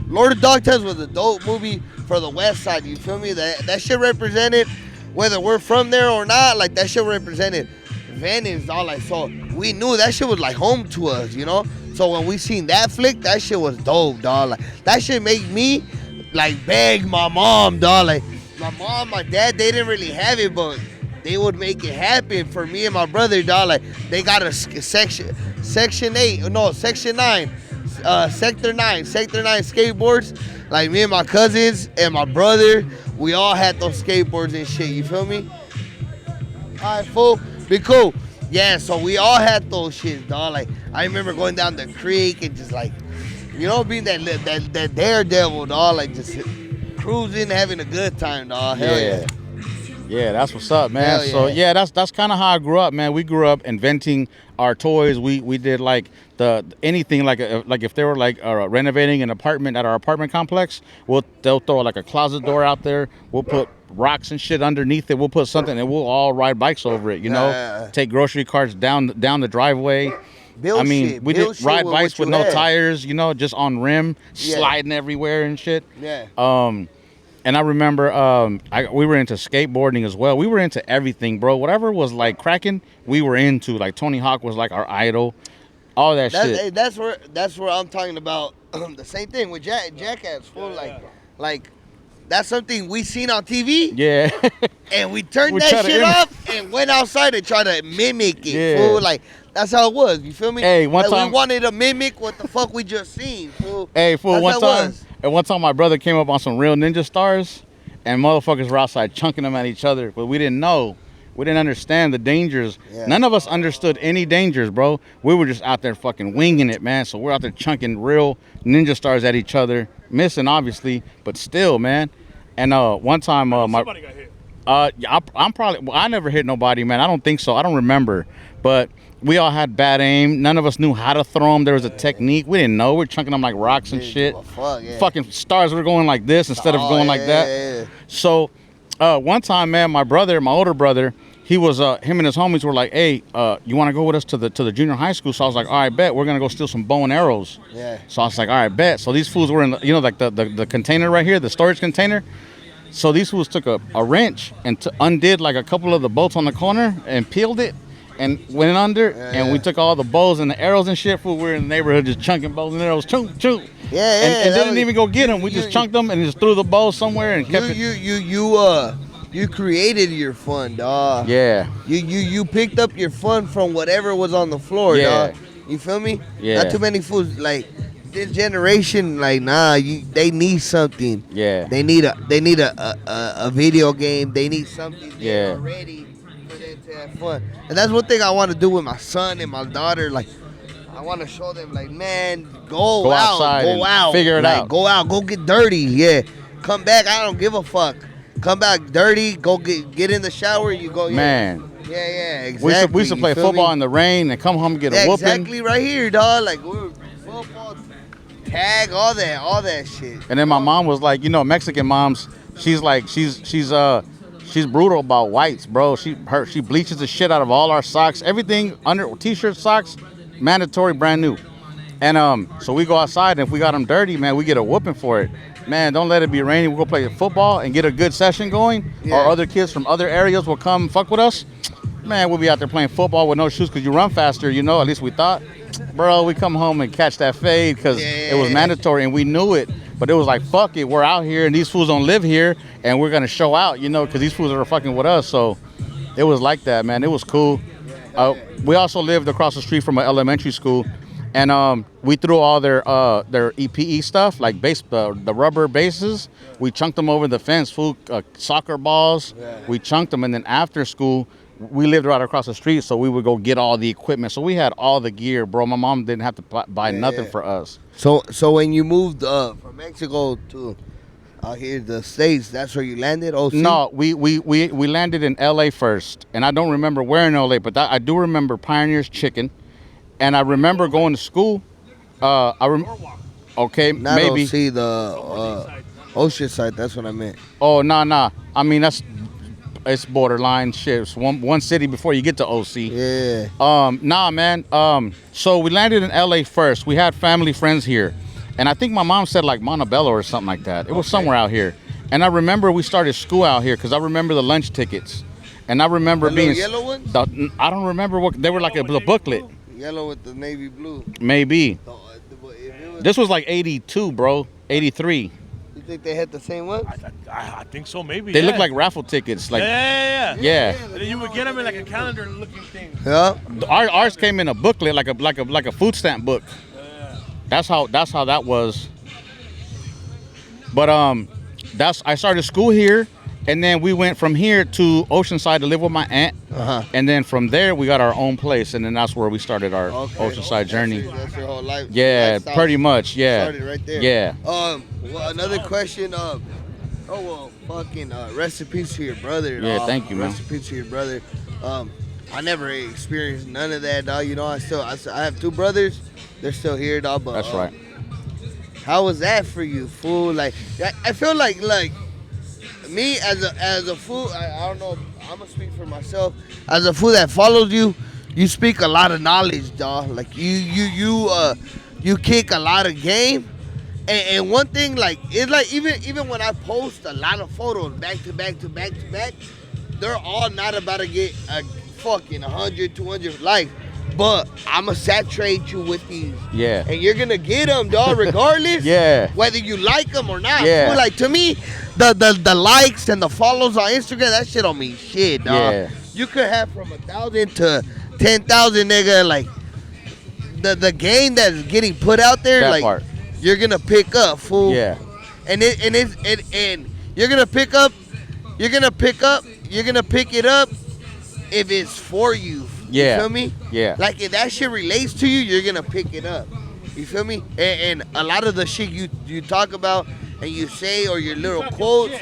Lord of Dogtowns was a dope movie for the West Side, you feel me? That shit represented, whether we're from there or not, like, that shit represented Venice, all like, so we knew that shit was like home to us, you know. So when we seen that flick, that shit was dope, dog. Like, that shit made me like beg my mom, dog. Like, my mom, my dad, they didn't really have it, but they would make it happen for me and my brother, dog. Like, they got a section 9, sector 9 skateboards. Like, me and my cousins and my brother, we all had those skateboards and shit, you feel me? All right, fool. Be cool. Yeah, so we all had those shits, dog. Like, I remember going down the creek and just like, you know, being that daredevil, dog. Like, just cruising, having a good time, dog. Hell yeah. Yeah, that's what's up, man. Hell So yeah. that's kind of how I grew up, man. We grew up inventing our toys. We did like anything like if they were like renovating an apartment at our apartment complex, they'll throw like a closet door out there. We'll put rocks and shit underneath it. We'll put something and we'll all ride bikes over it. You know, take grocery carts down the driveway. Build we shit did ride with bikes what with you no had. tires. You know, just on rim, Yeah. sliding everywhere and shit. Yeah. And I remember we were into skateboarding as well. We were into everything, bro. Whatever was like cracking, we were into. Like Tony Hawk was like our idol. All that That's, shit. hey, that's where I'm talking about the same thing with Jackass. Fool, like that's something we seen on TV. Yeah. And we turned We that try to shit imitate- off and went outside and tried to mimic it. Yeah. Fool. Like that's how it was. You feel me? Hey, one like, time- we wanted to mimic what the fuck we just seen. Fool. Hey, fool, That's one how it time, was. and one time my brother came up on some real ninja stars, and motherfuckers were outside chunking them at each other, but we didn't know. We didn't understand the dangers. Yeah. None of us understood any dangers, bro. We were just out there fucking winging it, man. So we're out there chunking real ninja stars at each other, missing obviously, but still, man. And one time, Somebody got hit. yeah, I'm probably. Well, I never hit nobody, man. I don't think so. I don't remember. But we all had bad aim. None of us knew how to throw them. There was a technique. We didn't know. We're chunking them like rocks and Didn't shit. give a fuck, yeah. Fucking stars were going like this instead of Oh, going like yeah, that. yeah. So one time, man, my older brother, he was him and his homies were like, hey, you want to go with us to the junior high school? So I was like, all right, bet. We're gonna go steal some bow and arrows. Yeah. So I was like, all right, bet. So these fools were in, like the container right here, the storage container. So these fools took a wrench and undid like a couple of the bolts on the corner and peeled it and went under. And we took all the bows and the arrows and shit. Fool, we were in the neighborhood just chunking bows and arrows, chunk, chunk. Yeah, And that didn't was- even go get them. We just chunked them and just threw the bows somewhere and kept it. You created your fun, dog. Yeah. You picked up your fun from whatever was on the floor, Yeah. dog. You feel me? Yeah. Not too many fools like this generation. Like they need something. Yeah. They need a video game. They need something. Yeah. They're ready for them to have fun. And that's one thing I want to do with my son and my daughter. Like I want to show them, like, man, Go outside and figure it out. Go out, go get dirty. Yeah. Come back. I don't give a fuck. Come back dirty. Go get in the shower. You go. Yeah. Man. Yeah, exactly. We used to play You feel football me? in the rain and come home and get a Yeah, whooping. exactly right here, dog. Like we were football, tag, all that shit. And then my mom was like, Mexican moms, she's brutal about whites, bro. She bleaches the shit out of all our socks. Everything under t-shirt, socks, mandatory, brand new. And so we go outside and if we got them dirty, man, we get a whooping for it. Man, don't let it be rainy. We'll go play football and get a good session going. Yeah. Or other kids from other areas will come fuck with us. Man, we'll be out there playing football with no shoes because you run faster, at least we thought. Bro, we come home and catch that fade because it was mandatory and we knew it. But it was like, fuck it, we're out here and these fools don't live here and we're going to show out, because these fools are fucking with us. So it was like that, man. It was cool. We also lived across the street from an elementary school. And we threw all their EPE stuff, like the rubber bases. We chunked them over the fence, soccer balls. Yeah. We chunked them, and then after school, we lived right across the street, so we would go get all the equipment. So we had all the gear, bro. My mom didn't have to buy nothing for us. So when you moved from Mexico to out here, the States, that's where you landed? OC? No, we landed in L.A. first, and I don't remember where in L.A., but I do remember Pioneer's Chicken. And I remember going to school. Okay, Not maybe. OC, the Ocean side. That's what I meant. Oh, nah. I mean, it's borderline shit. It's one city before you get to OC. Yeah. Nah, man. So we landed in LA first. We had family friends here. And I think my mom said like Montebello or something like that. It was somewhere out here. And I remember we started school out here because I remember the lunch tickets. And I remember The being little yellow ones? I don't remember what they were like a booklet. Yellow with the navy blue. Maybe. If it was, This was like 82, bro. 83. you think they had the same ones? I think so, maybe. They look like raffle tickets. Like yeah. And then you would get them in like a calendar looking thing. Yeah. Ours came in a booklet, like a food stamp book. That's how that was. But I started school here, and then we went from here to Oceanside to live with my aunt. And then from there we got our own place, and then that's where we started our Oceanside journey. That's your whole life. Yeah, lifestyle pretty much. Yeah. Started right there. Yeah. Well, another question. Fucking rest in peace to your brother. Yeah, dog. thank you, man. Rest in peace to your brother. I never experienced none of that, dog. I have two brothers. They're still here, dog. But That's right. how was that for you, fool? Like, I feel like me as a fool. I don't know. I'm gonna speak for myself. As a fool that follows you, you speak a lot of knowledge, dog. Like you kick a lot of game. And one thing, like, it's like even when I post a lot of photos back to back, they're all not about to get a fucking 100, 200 likes. but I'm gonna saturate you with these. Yeah. And you're gonna get them, dog, regardless. Yeah. Whether you like them or not. Yeah. Fool. Like, to me, the likes and the follows on Instagram, that shit don't mean shit, dog. Yeah. You could have from 1,000 to 10,000, nigga. Like, the game that's getting put out there, That like, part. you're gonna pick up, fool. Yeah. And you're gonna pick it up if it's for you. Yeah. You feel me? Yeah. Like, if that shit relates to you, you're gonna pick it up. You feel me? And a lot of the shit you talk about and you say, or your little quotes,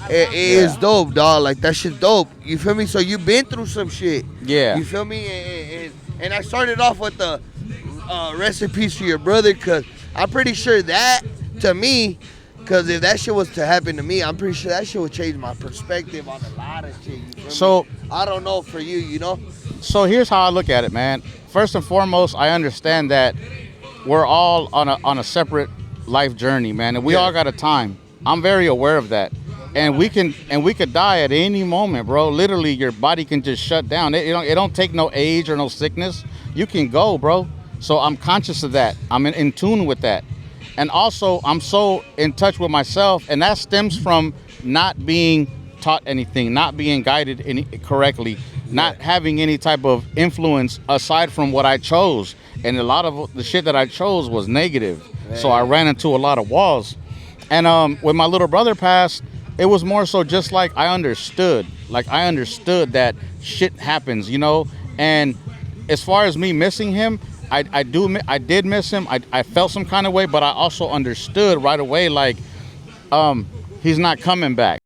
it is dope, dog. Like, that shit's dope. You feel me? So you've been through some shit. Yeah. You feel me? And I started off with the rest in peace to your brother, because I'm pretty sure that, to me, because if that shit was to happen to me, I'm pretty sure that shit would change my perspective on a lot of shit. You feel me? I don't know for you, you know? So here's how I look at it, man. First and foremost, I understand that we're all on a separate life journey, man, and we all got a time. I'm very aware of that. And we could die at any moment, bro. Literally, your body can just shut down. It don't take no age or no sickness. You can go, bro. So I'm conscious of that. I'm in tune with that. And also, I'm so in touch with myself, and that stems from not being taught anything, not being guided correctly, not having any type of influence aside from what I chose. And a lot of the shit that I chose was negative. So I ran into a lot of walls. And when my little brother passed, it was more so just like I understood. Like, I understood that shit happens, you know? And as far as me missing him, I did miss him. I felt some kind of way, but I also understood right away, like, he's not coming back.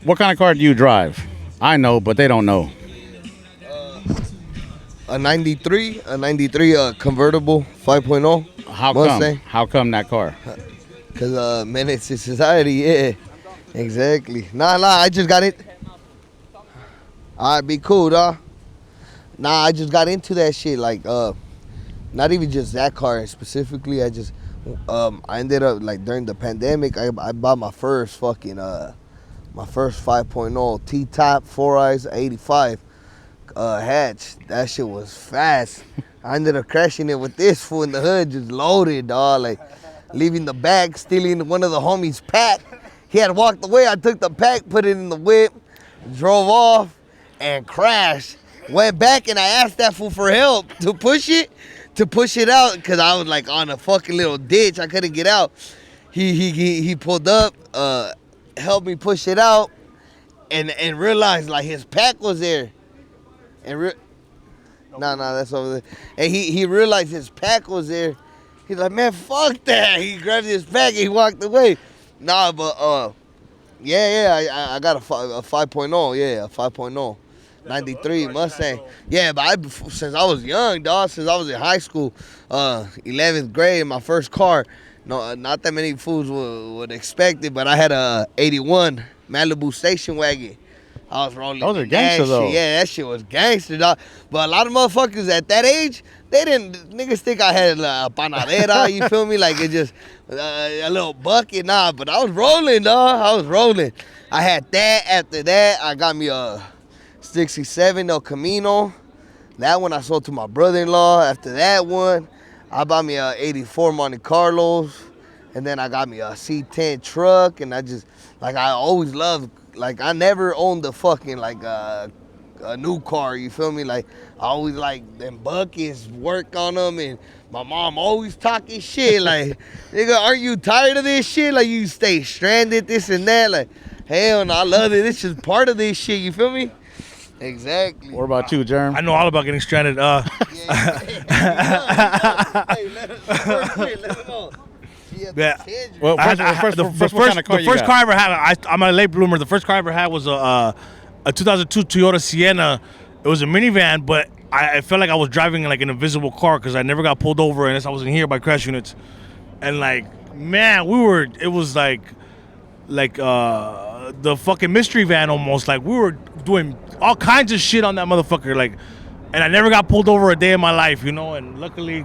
What kind of car do you drive? I know, but they don't know. A 93 convertible 5.0. How Mustang. come? How come that car? Because menace to society, yeah. Exactly. Nah, I just got it. Alright, be cool, dawg. Nah, I just got into that shit, like, not even just that car specifically. I just, I ended up, like, during the pandemic, I bought my first fucking, my first 5.0 T-top, 4 eyes, 85 hatch. That shit was fast. I ended up crashing it with this fool in the hood, just loaded, dog. Like, leaving the bag, stealing one of the homies' pack. He had walked away. I took the pack, put it in the whip, drove off, and crashed. Went back and I asked that fool for help to push it out, because I was like on a fucking little ditch. I couldn't get out. He pulled up, helped me push it out, and realized like his pack was there. And that's over there. And he realized his pack was there. He's like, man, fuck that. He grabbed his bag and he walked away. Nah, but I got a 5.0. Yeah, a 5.0. 93 Mustang. Yeah, but since I was young, dog, since I was in high school, 11th grade, my first car. No, not that many fools would expect it, but I had a 81 Malibu station wagon. I was rolling. Those are gangster though. Yeah, that shit was gangster, dog. But a lot of motherfuckers at that age, niggas think I had a panadera, you feel me? Like it just a little bucket, nah. But I was rolling, dog. I was rolling. I had that. After that, I got me a 67 El Camino. That one I sold to my brother-in-law. After that one, I bought me a 84 Monte Carlos. And then I got me a C10 truck. And I always loved, like, I never owned a fucking, like, a new car, you feel me? Like, I always like them buckets, work on them, and my mom always talking shit. Like, nigga, are you tired of this shit? Like, you stay stranded, this and that. Like, hell no, I love it. This is part of this shit, you feel me? Exactly. What about you, Germ? I know all about getting stranded. Hey, let him know. Yeah. Well, The first car I ever had, I'm a late bloomer. The first car I ever had was a 2002 Toyota Sienna. It was a minivan, but I felt like I was driving like an invisible car because I never got pulled over unless I wasn't here by crash units. And like, man, it was like the fucking mystery van almost. Like we were doing all kinds of shit on that motherfucker. Like, and I never got pulled over a day in my life, you know. And luckily,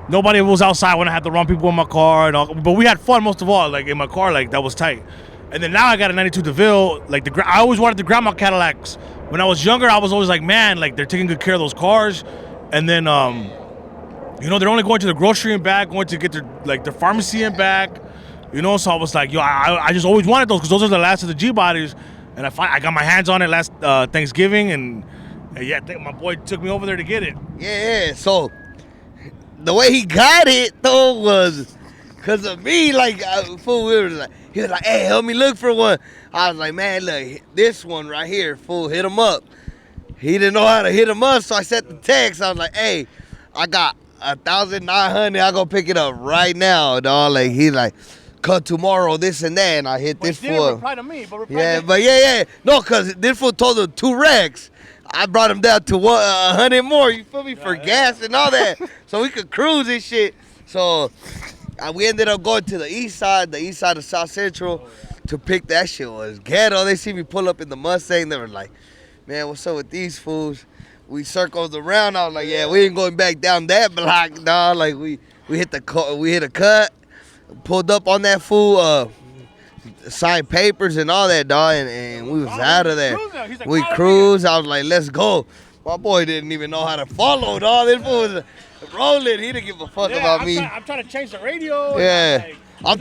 nobody was outside when I had the wrong people in my car and all. But we had fun most of all. Like in my car, like that was tight. And then now I got a 92 DeVille. Like I always wanted the grandma Cadillacs. When I was younger, I was always like, man, like they're taking good care of those cars. And then, you know, they're only going to the grocery and back, going to get their pharmacy and back. You know, so I was like, yo, I just always wanted those because those are the last of the G bodies. And I got my hands on it last Thanksgiving, and yeah, I think my boy took me over there to get it. Yeah. So the way he got it though was because of me. Like, fool, he was like, hey, help me look for one. I was like, man, look, this one right here, fool, hit him up. He didn't know how to hit him up, so I sent the text. I was like, hey, I got 1,900. I'll go pick it up right now, dog. Like, he's like, cut tomorrow, this and that, and I hit this fool. He didn't reply to me, but reply yeah, to but yeah. No, because this fool told him 2 racks. I brought him down to 100 more, you feel me, for gas and all that, so we could cruise and shit. So we ended up going to the east side of South Central to pick that shit. Was ghetto. They see me pull up in the Mustang. They were like, man, what's up with these fools? We circled around. I was like, yeah, we ain't going back down that block, dog. Like we hit a cut, pulled up on that fool, signed papers and all that, dog, and we was out of there. We cruised. I was like, let's go. My boy didn't even know how to follow, dog. This fool was rolling. He didn't give a fuck about me. I'm trying to change the radio. Yeah. I'm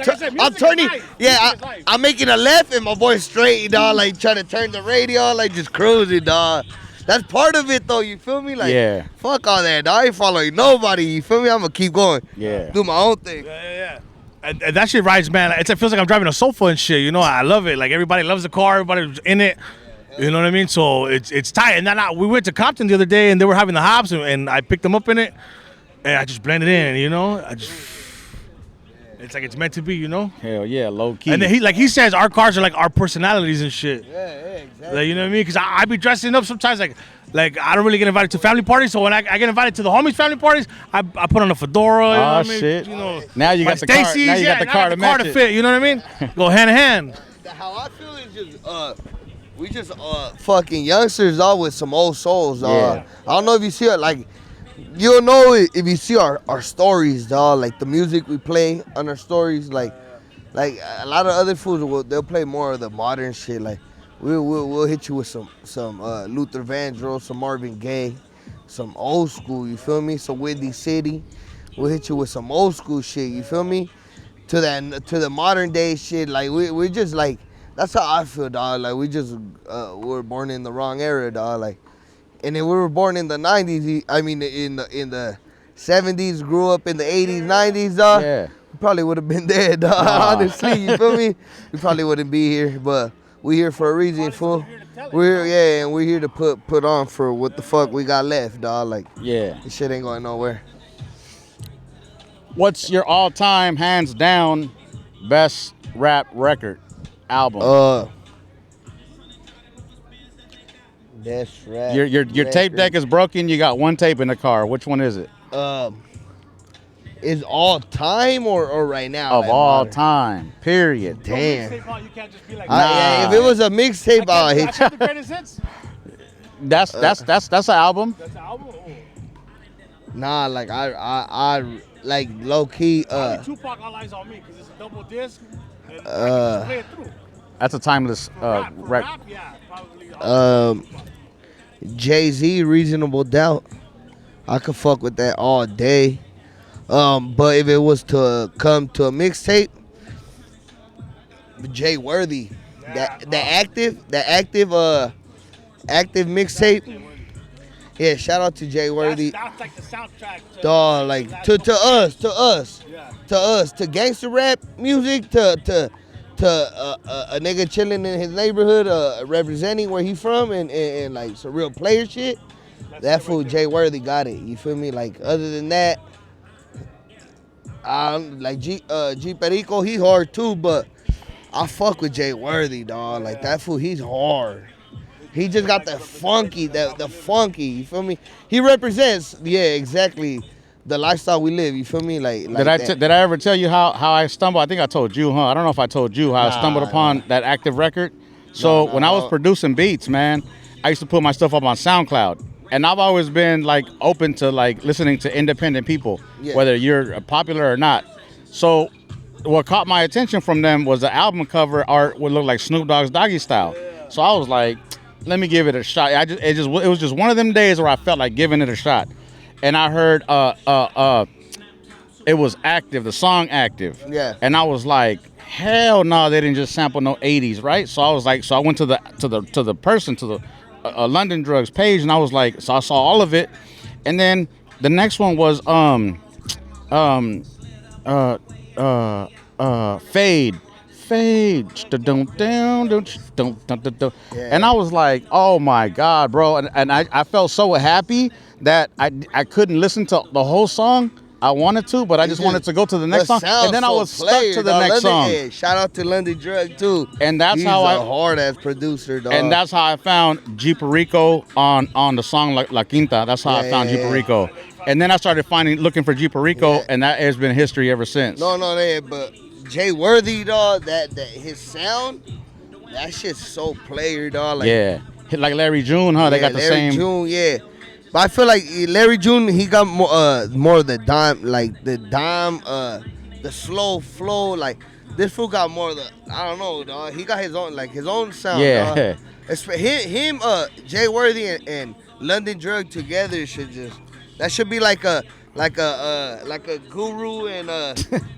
turning. Yeah, I'm making a left and my boy's straight, dog. Like trying to turn the radio, like just cruising, dog. That's part of it, though. You feel me? Like, yeah. Fuck all that, dog. I ain't following nobody. You feel me? I'm gonna keep going. Yeah. Do my own thing. Yeah. And that shit rides, man. It feels like I'm driving a sofa and shit. You know, I love it. Like everybody loves the car. Everybody's in it. You know what I mean? So it's tight. And then we went to Compton the other day and they were having the hops and I picked them up in it and I just blended in. You know, it's like it's meant to be, you know? Hell yeah, low key. And then he says our cars are like our personalities and shit. Yeah, exactly. Like, you know what I mean? Because I be dressing up sometimes like I don't really get invited to family parties. So when I get invited to the homies' family parties, I put on a fedora. You know what I mean? Shit. You know, now you got the car. Now you got the car to match it. Fit. You know what I mean? Go hand in hand. How I feel is just we just fucking youngsters, dog, with some old souls, dog. Yeah. I don't know if you see it, like, you'll know it if you see our stories, dog. Like the music we play on our stories, like a lot of other fools they'll play more of the modern shit. Like we'll hit you with some Luther Vandross, some Marvin Gaye, some old school. You feel me? Some Windy City. We'll hit you with some old school shit. You feel me? To the modern day shit. Like we just like. That's how I feel, dog. Like we just we were born in the wrong era, dog. Like, and if we were born in the '90s, I mean in the '70s, grew up in the '80s, '90s, dog. Yeah. We probably would have been dead, dog. Honestly, you feel me? We probably wouldn't be here, but we here for a reason, fool. We're here to put on for what the fuck we got left, dog. Like, yeah, this shit ain't going nowhere. What's your all-time, hands down, best rap record album? That's right. Your tape deck is broken. You got one tape in the car. Which one is it? Is all time or right now? Of all time, period. Damn. You can't just be like, Yeah, if it was a mixtape, I'll hit you. the greatest hits. That's an album. That's the album. Nah, like I like low key. Tupac, All Eyes on Me, because it's a double disc. And play it through. That's a timeless rap, yeah, probably. Jay-Z, Reasonable Doubt. I could fuck with that all day. But if it was to come to a mixtape, Jay Worthy, the active mixtape. Yeah, shout out to Jay Worthy. That's like the soundtrack. Dog, like to us, to gangster rap music, to a nigga chilling in his neighborhood, representing where he from, and like some real player shit. That fool Jay Worthy got it. You feel me? Like other than that, like G Perico, he hard too, but I fuck with Jay Worthy, dog. Like that fool, he's hard. He just got the funky, the funky. You feel me? He represents, exactly, the lifestyle we live. You feel me? Like did I ever tell you how I stumbled? I think I told you, huh? I don't know if I told you how I stumbled upon that active record. So when I was producing beats, man, I used to put my stuff up on SoundCloud. And I've always been like open to like listening to independent people, whether you're popular or not. So what caught my attention from them was the album cover art would look like Snoop Dogg's Doggy Style. So I was like, let me give it a shot. It was just one of them days where I felt like giving it a shot. And I heard it was Active, the song Active. Yeah. And I was like, hell no, they didn't just sample no 80s, right? So I was like, I went to the person, to the London Drugs page, and I was like, so I saw all of it. And then the next one was Fade. And I was like, oh my God, bro. And I felt so happy that I couldn't listen to the whole song. I wanted to, but I just wanted to go to the next song. And then I was stuck to the next song. Yeah, shout out to London Drug too. And that's He's how a hard ass producer, dog. And that's how I found G Perico on the song La Quinta. That's how I found G Perico. And then I started looking for G Perico, and that has been history ever since. No, but Jay Worthy, dog, that his sound, that shit's so player, dog. Like, like Larry June, huh? They got the Larry same. June, yeah. But I feel like Larry June, he got more of the dime, the slow flow. Like this fool got more of the, I don't know, dog. He got his own sound. Yeah. Dog. Jay Worthy and London Drug together that should be like a Guru and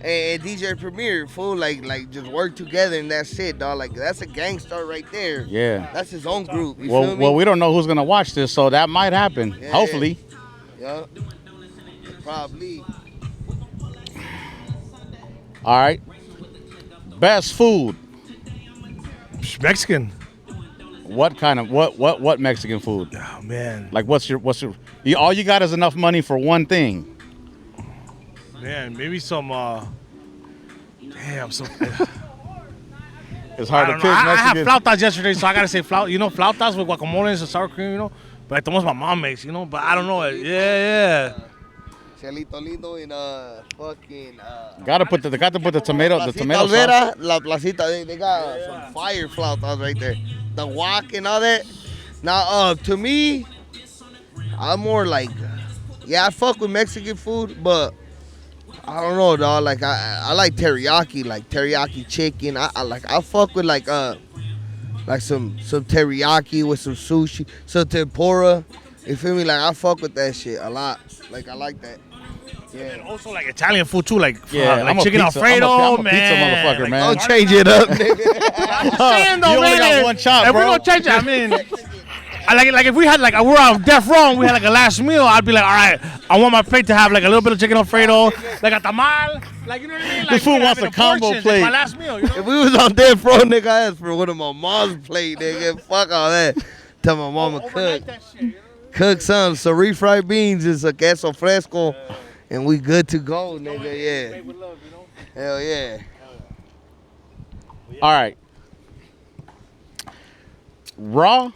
DJ Premier, fool. Like just work together and that's it, dog. Like that's a gangstar right there. Yeah. That's his own group. You feel me? Well, we don't know who's gonna watch this, so that might happen. Yeah, hopefully. Yeah. Probably. All right. Best food. Mexican. What kind of what Mexican food? Oh man. Like what's your all you got is enough money for one thing. Man, maybe some some It's hard to pick. I had flautas yesterday, so I gotta say flautas with guacamole and sour cream, But like the ones my mom makes, But I don't know it. Yeah. Chelito Lindo and fucking Gotta put the tomato sauce. La Placita, they got some fire flautas right there. The wok and all that. Now, to me, I'm more like, I fuck with Mexican food, but I don't know, dog. Like I like teriyaki, chicken. I fuck with some teriyaki with some sushi, some tempura. You feel me? Like I fuck with that shit a lot. Like I like that. Yeah. And also like Italian food too, like I'm chicken Alfredo, I'm a man. pizza motherfucker, man. Don't change it up, nigga. I'm saying though, You only man. got one chop, if bro. we're gonna change it, I mean, like if we had we're on death row, and we had like a last meal, I'd be like, all right, I want my plate to have like a little bit of chicken Alfredo, like a tamal, like you know what I mean. Like, This fool wants a combo portions, plate. Like my last meal, If we was on death row, nigga, I asked for one of my mom's plate, nigga. Fuck all that. Tell my mama cook. Overnight that shit, Cook some refried beans is a queso fresco and we good to go, nigga. Yeah. Hell yeah. All right. Raw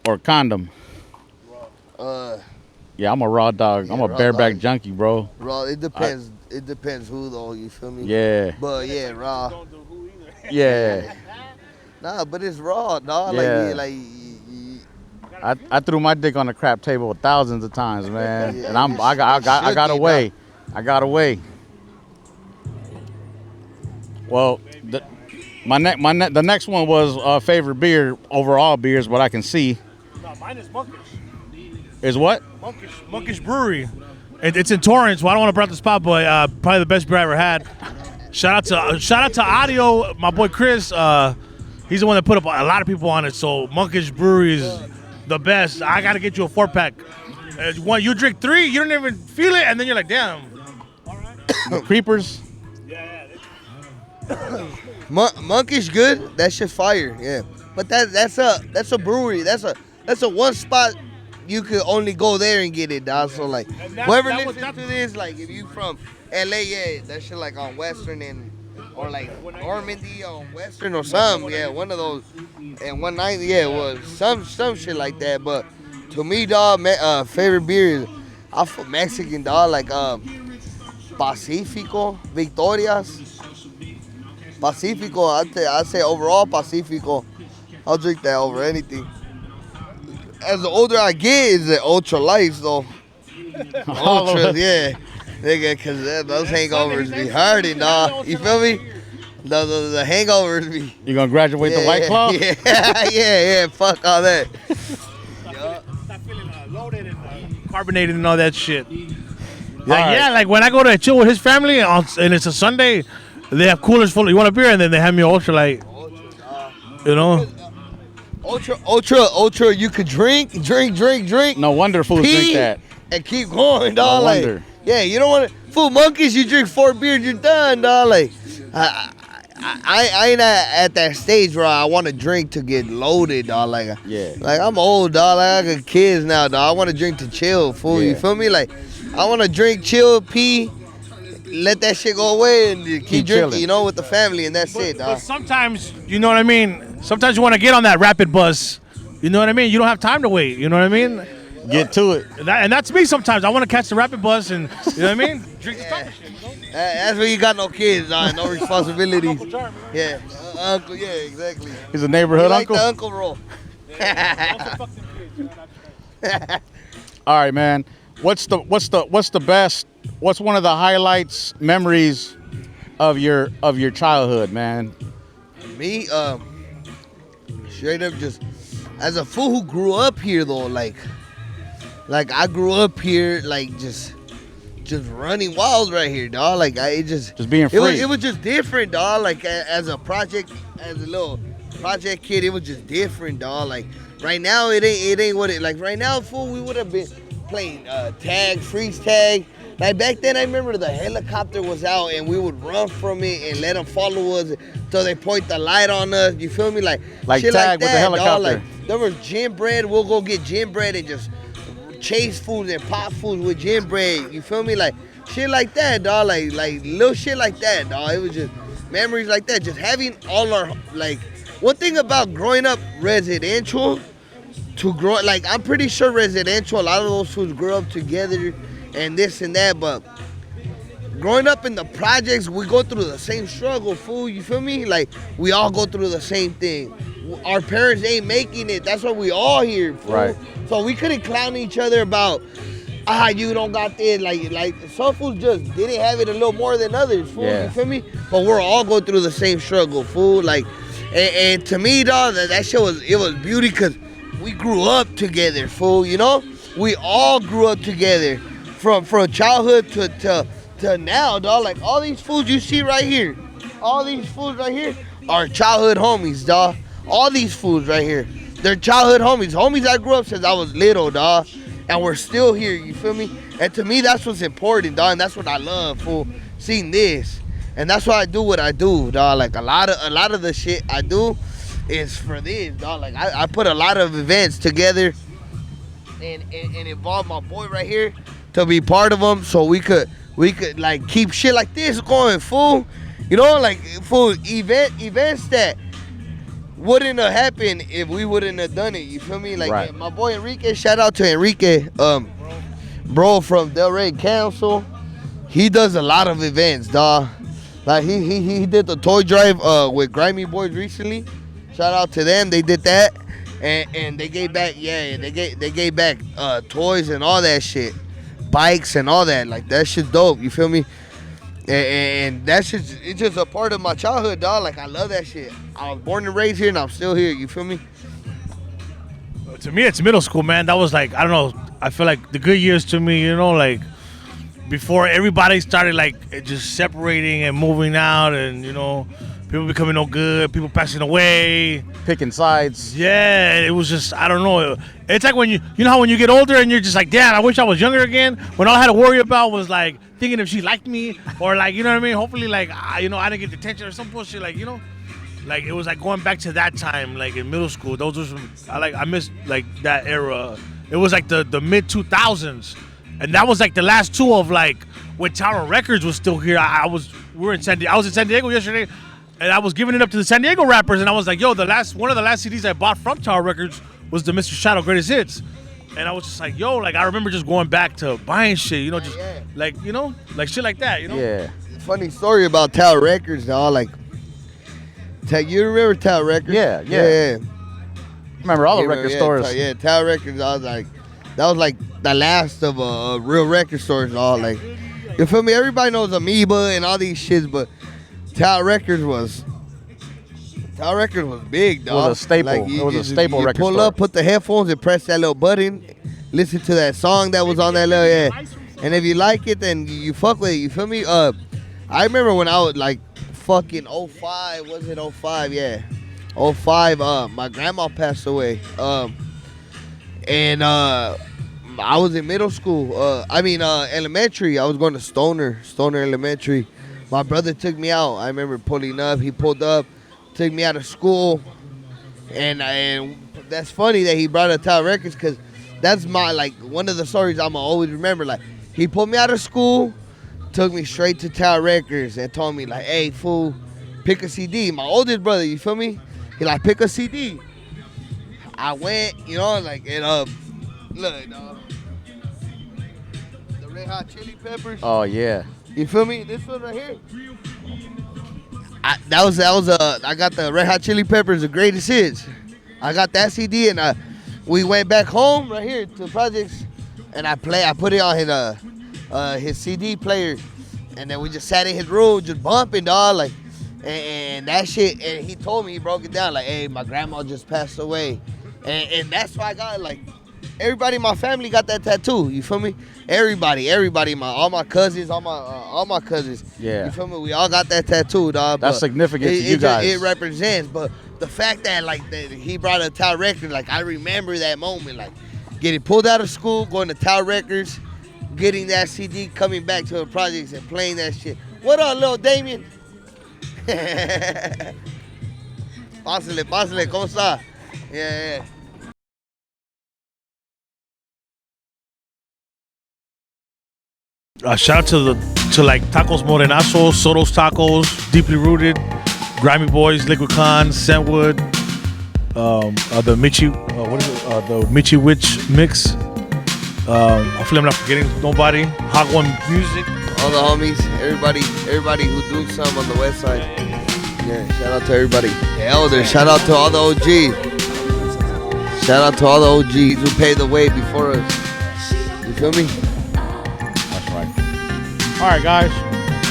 or condom? Yeah, I'm a raw dog. I'm a raw bareback dog. junkie, bro. Raw. It depends. It depends who though. You feel me? Yeah. But yeah, raw. Yeah. Nah, but it's raw, dog. Yeah. I threw my dick on the crap table thousands of times, man. Yeah, And I got away. I got away. Well, the next one was favorite beer, overall beers, what I can see. No, mine is Monkish. Is what? Monkish Brewery. It's in Torrance. Well, I don't want to bring up the spot, but probably the best beer I ever had. Shout out to Audio, my boy Chris. He's the one that put up a lot of people on it. So Monkish Brewery is the best. I gotta get you a 4-pack. When you drink 3, you don't even feel it, and then you're like, damn. Creepers. Monkish good. That shit fire. Yeah. But that's a brewery. That's a one spot. You could only go there and get it, dog. So like, whoever listens to this, like, if you from LA, yeah, that shit like on Western or like Normandy on Western or something, yeah, one of those. And 190, yeah, it was some shit like that. But to me, dog, favorite beer is I'm from Mexican, dog, like Pacifico, Victorias, Pacifico. I'd say overall Pacifico. I'll drink that over anything. As the older I get, is the ultra lights though. Ultras, yeah, nigga, cause those hangovers be hurting, dog. You feel me? The hangovers be. You gonna graduate the White Claw? Yeah. Fuck all that. Stop feeling loaded and carbonated and all that shit. Right. Yeah, like when I go to chill with his family and it's a Sunday, they have coolers full. You want a beer, and then they have me ultra light. You know. Ultra, you could drink. No wonder fools drink that. And keep going, dog. No like, wonder. yeah, you don't want to. Fool monkeys, you drink 4 beers, you're done, dog. Like, I ain't at that stage where I want to drink to get loaded, dog. Like, yeah. Like I'm old, dog. Like I got kids now, dog. I want to drink to chill, fool. Yeah. You feel me? Like, I want to drink, chill, pee, let that shit go away, and keep drinking, chilling. you know, with the family, and that's it, dog. But sometimes, you know what I mean? Sometimes you want to get on that rapid bus. You know what I mean? You don't have time to wait. You know what I mean? Get to it. And that's me sometimes. I want to catch the rapid bus and, you know what I mean? Drink the type of shit, you know? That's when you got no kids, dog, no responsibilities. Uncle Germ, Yeah, uncle, yeah, exactly. He's a neighborhood You like uncle. the uncle role. All right, man. What's the best? What's one of the highlights, memories of your childhood, man? Me, straight up, just as a fool who grew up here though, like I grew up here, like just running wild right here, dog. Like just being free. It was just different, dog. Like as a little project kid, it was just different, dog. Like right now, it ain't what it like. Right now, fool, we would have been playing tag, freeze tag. Like back then, I remember the helicopter was out and we would run from it and let them follow us till they point the light on us. You feel me? Like shit tag like with that, the helicopter. dog. Like there was gym bread. We'll go get gym bread and just chase foods and pop foods with gym bread. You feel me? Like shit like that, dog. Like little shit like that, dog. It was just memories like that. Just having all our like one thing about growing up residential to grow like I'm pretty sure residential. A lot of those foods grew up together. And this and that, but growing up in the projects, we go through the same struggle, fool. You feel me? Like we all go through the same thing. Our parents ain't making it. That's what we all hear, fool. Right. So we couldn't clown each other about you don't got this. Like some fools just didn't have it a little more than others, fool. Yeah. You feel me? But we're all going through the same struggle, fool. Like, and to me, dog, that shit was beauty because we grew up together, fool. You know, we all grew up together. From childhood to now, dog. Like all these fools you see right here, all these fools right here are childhood homies, dog. All these fools right here, they're childhood homies I grew up since I was little, dog. And we're still here, you feel me? And to me, that's what's important, dog. And that's what I love, fool. Seeing this, and that's why I do what I do, dog. Like a lot of the shit I do is for this, dog. Like I put a lot of events together and involve my boy right here to be part of them, so we could like keep shit like this going, fool. You know, like fool events that wouldn't have happened if we wouldn't have done it. You feel me? Like Right. my boy Enrique, shout out to Enrique, bro from Delray Council. He does a lot of events, dawg. Like he did the toy drive with Grimy Boys recently. Shout out to them. They did that, and they gave back. Yeah, they gave back toys and all that shit, bikes and all that. Like that shit's dope. You feel me? And that shit's it's just a part of my childhood, dog. Like I love that shit. I was born and raised here, and I'm still here. You feel me? To me, it's middle school, man. That was like, I don't know. I feel like the good years to me, you know, like before everybody started like just separating and moving out, and you know, people becoming no good, people passing away, Picking sides. yeah, it was just, I don't know. It's like when you know how when you get older and you're just like, damn, I wish I was younger again. When all I had to worry about was like thinking if she liked me, or like, you know what I mean? Hopefully, like, you know, I didn't get detention or some bullshit, like, you know. Like it was like going back to that time, like in middle school. Those were some, I missed like that era. It was like the mid 2000s, and that was like the last two of like when Tower Records was still here. I was in San Diego yesterday, and I was giving it up to the San Diego rappers, and I was like, yo, one of the last CDs I bought from Tower Records was the Mr. Shadow Greatest Hits, and I was just like, yo, like I remember just going back to buying shit, you know, just like, you know, like shit like that, you know. Yeah. Funny story about Tower Records, dog. Like, you remember Tower Records? Yeah. Remember all the record stores. Tower Records. I was like, that was like the last of real record stores. All like, you feel me? Everybody knows Amoeba and all these shits, but Tower Records was big, dog. It was a staple. Like, It was a staple you record pull store. up, put the headphones, and press that little button. Listen to that song that was on that little And if you like it, then you fuck with it. You feel me? I remember when I was like fucking 05. Was it 05? Yeah. 05, my grandma passed away. And I was in middle school. Elementary. I was going to Stoner Elementary. My brother took me out. I remember pulling up. He pulled up, took me out of school. And that's funny that he brought up Tower Records, because that's my, like, one of the stories I'm going to always remember. Like, he pulled me out of school, took me straight to Tower Records and told me, like, hey, fool, pick a CD. My oldest brother, you feel me? He like, pick a CD. I went, you know, like, and look, dog. The Red Hot Chili Peppers. Oh yeah. You feel me? This one right here. I got the Red Hot Chili Peppers, the greatest hits. I got that CD, and we went back home right here to the projects, and I put it on his CD player, and then we just sat in his room just bumping, dog, like. And that shit, and he told me, he broke it down, like, hey, my grandma just passed away. And that's why I got, like, everybody in my family got that tattoo, you feel me? Everybody, all my cousins, all my cousins. Yeah. You feel me? We all got that tattoo, dog. That's significant to you guys. It represents, but the fact that, like, that he brought a Tower Records, like, I remember that moment, like, getting pulled out of school, going to Tower Records, getting that CD, coming back to the projects and playing that shit. What up, little Damien? Pásale, ¿cómo está? Yeah. Shout out to like Tacos Morenazos, Soto's Tacos, Deeply Rooted, Grimy Boys, Liquid Con, Scentwood, the Michi, the Michi Witch Mix. Hopefully I'm not forgetting nobody. Hot One Music. All the homies, everybody who do something on the west side. Yeah, shout out to everybody. The elders, shout out to all the OGs. Shout out to all the OGs who paved the way before us. You feel me? That's right. All right, guys.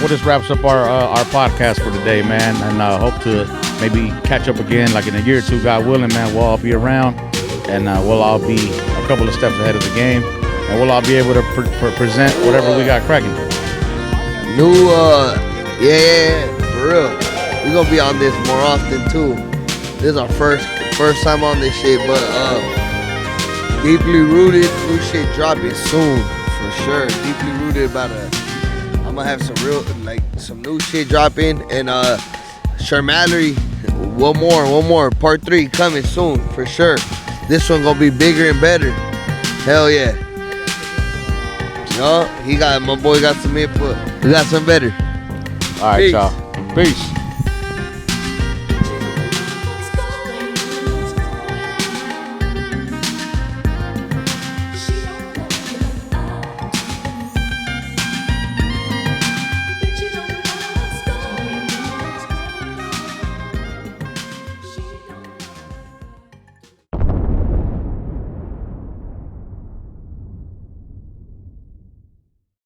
Well, this wraps up our podcast for today, man. And hope to maybe catch up again, like in a year or two, God willing, man. We'll all be around, and we'll all be a couple of steps ahead of the game, and we'll all be able to present whatever we got cracking. Yeah, for real. We're gonna be on this more often too. This is our first time on this shit, but Deeply Rooted, new shit dropping soon for sure. Deeply Rooted I'm gonna have some new shit dropping, and Mallory, one more, part 3 coming soon for sure. This one gonna be bigger and better. Hell yeah. No, my boy got some input. We got some better. All right, Peace. y'all. Peace.